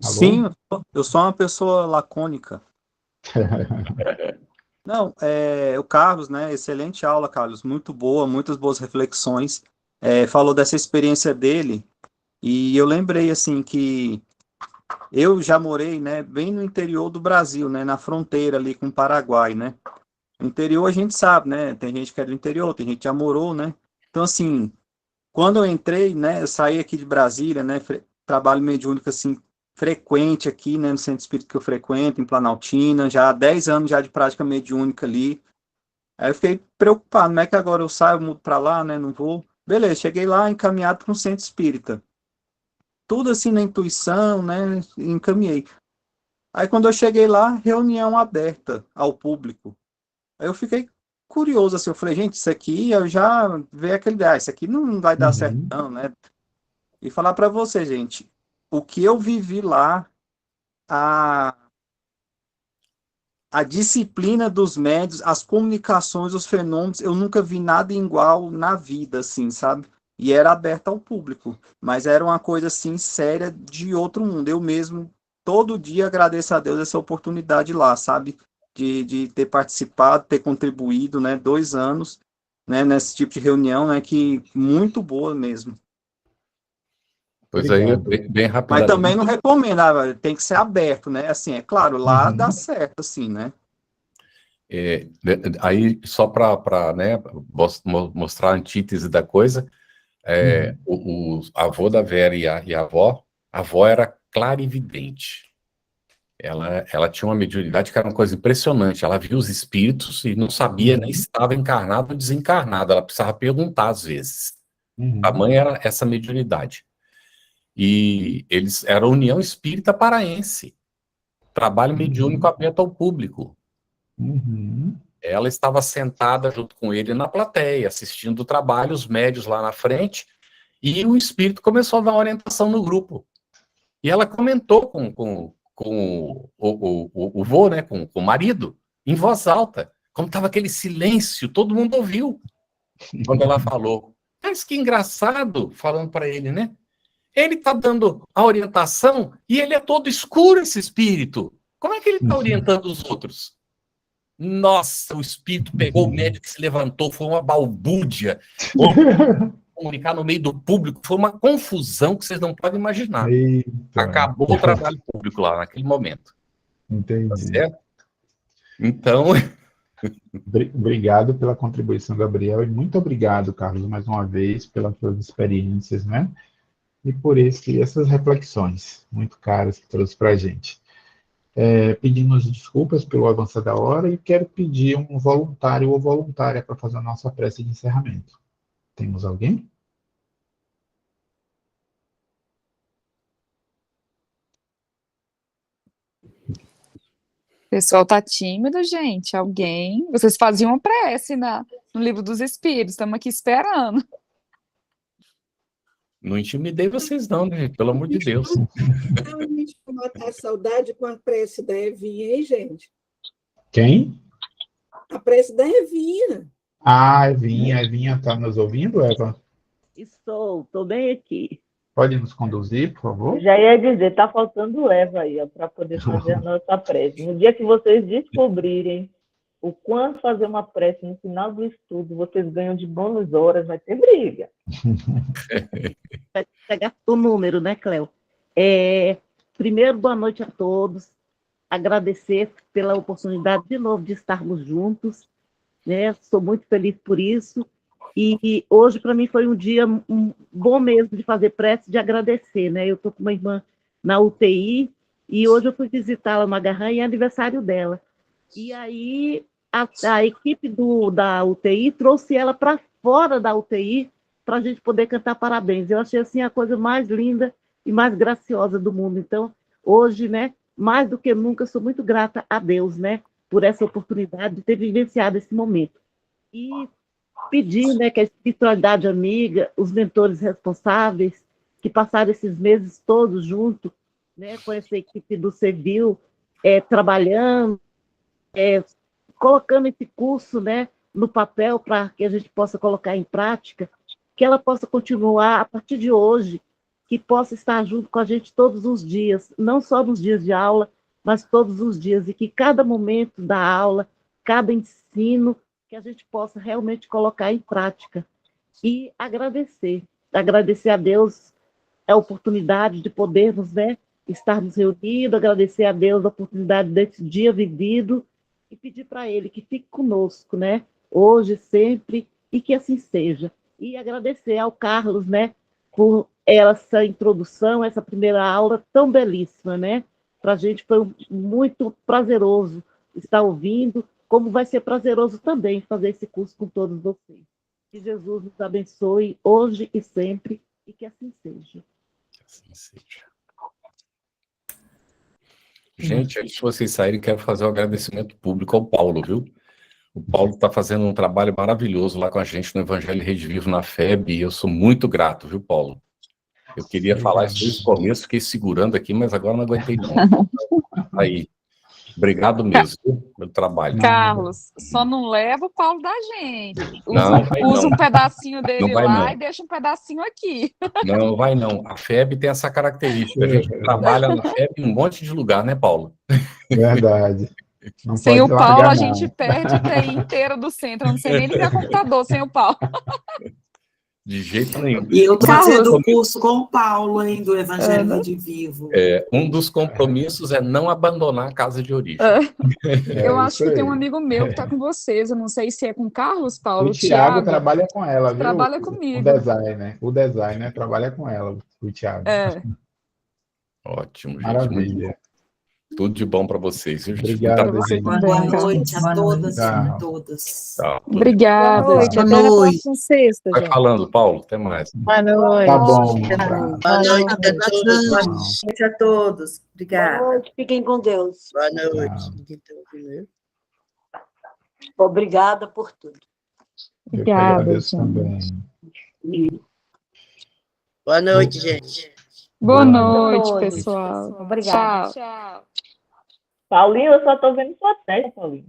Alô? Sim, eu sou uma pessoa lacônica. Não, o Carlos, né? Excelente aula, Carlos, muito boa, muitas boas reflexões. Falou dessa experiência dele, e eu lembrei, assim, que eu já morei, né, bem no interior do Brasil, né, na fronteira ali com o Paraguai, né. No interior a gente sabe, né, tem gente que é do interior, tem gente que já morou, né. Então, assim, quando eu entrei, né, eu saí aqui de Brasília, né, trabalho mediúnico, assim, frequente aqui, né, no centro espírita que eu frequento, em Planaltina, já há 10 anos já de prática mediúnica ali. Aí eu fiquei preocupado, não é que agora eu saio, mudo para lá, né, não vou. Beleza, cheguei lá encaminhado para um centro espírita. Tudo assim na intuição, né, encaminhei. Aí quando eu cheguei lá, reunião aberta ao público. Aí eu fiquei curioso, assim, eu falei, gente, isso aqui, eu já veio aquele ideia, isso aqui não vai dar certo não, né. E falar para você, gente, o que eu vivi lá, a disciplina dos médios, as comunicações, os fenômenos, eu nunca vi nada igual na vida, assim, sabe? E era aberto ao público, mas era uma coisa, assim, séria de outro mundo. Eu mesmo, todo dia, agradeço a Deus essa oportunidade lá, sabe? De ter participado, ter contribuído, né? 2 anos. né, nesse tipo de reunião, né, que muito boa mesmo. Pois aí, bem rápido. Mas também não recomendo, tem que ser aberto, né? Assim, é claro, lá dá certo, assim, né? Aí, só para né, mostrar a antítese da coisa, o avô da Vera e a avó era clarividente. Ela tinha uma mediunidade que era uma coisa impressionante. Ela via os espíritos e não sabia nem se estava encarnado ou desencarnado. Ela precisava perguntar às vezes. A mãe era essa mediunidade. E eles eram União Espírita Paraense, trabalho mediúnico aberto ao público. Ela estava sentada junto com ele na plateia, assistindo o trabalho, os médios lá na frente, e o espírito começou a dar orientação no grupo. E ela comentou com o vô, né, com o marido, em voz alta, como estava aquele silêncio, todo mundo ouviu. Quando ela falou, mas que engraçado, falando para ele, né? Ele está dando a orientação e ele é todo escuro, esse espírito. Como é que ele está orientando os outros? Nossa, o espírito pegou o médico que se levantou, foi uma balbúrdia. Comunicar no meio do público, foi uma confusão que vocês não podem imaginar. Eita. Acabou o trabalho público lá, naquele momento. Entendi. Tá certo? Então... Obrigado pela contribuição, Gabriel, e muito obrigado, Carlos, mais uma vez, pelas suas experiências, né? E por essas reflexões muito caras que trouxe para a gente. Pedimos desculpas pelo avanço da hora e quero pedir um voluntário ou voluntária para fazer a nossa prece de encerramento. Temos alguém? O pessoal tá tímido, gente. Alguém? Vocês faziam uma prece no Livro dos Espíritos, estamos aqui esperando. Não intimidei vocês não, né? Pelo amor de Deus. Então, a gente vai matar a saudade com a prece da Evinha, hein, gente? Quem? A prece da Evinha. Ah, Evinha está nos ouvindo, Eva? Estou bem aqui. Pode nos conduzir, por favor? Já ia dizer, está faltando Eva aí, para poder fazer a nossa prece. No dia que vocês descobrirem o quanto fazer uma prece no final do estudo, vocês ganham de bônus horas, vai ter briga. Vai pegar o número, né, Cléo? Primeiro, boa noite a todos. Agradecer pela oportunidade de novo de estarmos juntos, né? Sou muito feliz por isso. E hoje, para mim, foi um dia bom mesmo de fazer prece, de agradecer, né? Eu estou com uma irmã na UTI e hoje eu fui visitá-la no Agarrã e é aniversário dela. E aí a equipe da UTI trouxe ela para fora da UTI para a gente poder cantar parabéns. Eu achei assim a coisa mais linda e mais graciosa do mundo. Então, hoje, né, mais do que nunca, sou muito grata a Deus, né, por essa oportunidade de ter vivenciado esse momento. E pedir, né, que a espiritualidade amiga, os mentores responsáveis, que passaram esses meses todos juntos, né, com essa equipe do Cevil, trabalhando, colocando esse curso, né, no papel para que a gente possa colocar em prática, que ela possa continuar a partir de hoje, que possa estar junto com a gente todos os dias, não só nos dias de aula, mas todos os dias, e que cada momento da aula, cada ensino, que a gente possa realmente colocar em prática. E agradecer a Deus a oportunidade de podermos, né, estarmos reunidos, agradecer a Deus a oportunidade desse dia vivido, e pedir para Ele que fique conosco, né, hoje, sempre, e que assim seja. E agradecer ao Carlos, né, por essa introdução, essa primeira aula tão belíssima, né? Para a gente foi muito prazeroso estar ouvindo, como vai ser prazeroso também fazer esse curso com todos vocês. Que Jesus nos abençoe hoje e sempre, e que assim seja. Que assim seja. Gente, antes de vocês saírem, quero fazer um agradecimento público ao Paulo, viu? O Paulo está fazendo um trabalho maravilhoso lá com a gente no Evangelho Rede Vivo na FEB, e eu sou muito grato, viu, Paulo? Eu queria falar isso desde o começo, fiquei segurando aqui, mas agora não aguentei não. Aí, obrigado mesmo pelo trabalho. Carlos, só não leva o Paulo da gente. Usa um pedacinho dele lá e deixa um pedacinho aqui. Não vai não. A FEB tem essa característica. A gente trabalha na FEB em um monte de lugar, né, Paulo? Verdade. Não Sem pode o Paulo, largar, a não. gente perde o TI inteiro do centro. Eu não sei nem ligar computador sem o Paulo. De jeito nenhum. E eu estou fazendo Carlos. o curso com o Paulo, hein, do Evangelho Redivivo. Um dos compromissos é não abandonar a casa de origem. Eu acho que tem um amigo meu que está com vocês. Eu não sei se é com o Carlos, Paulo. O Thiago trabalha com ela, viu? Trabalha comigo. O designer trabalha com ela, o Thiago. Ótimo, gente. Maravilha. Tudo de bom para vocês. Obrigado, gente. Boa noite a todas e todas. Obrigada. Boa noite. Até a próxima sexta, Vai gente. falando, Paulo. Até mais. Boa noite. Tá bom. Boa noite a todos. Boa noite a todos. Obrigada. Boa noite, fiquem com Deus. Boa noite. Obrigada por tudo. Obrigada, também. Boa noite, gente. Boa noite, pessoal. Obrigada. Tchau. Paulinho, eu só tô vendo sua testa, Paulinho.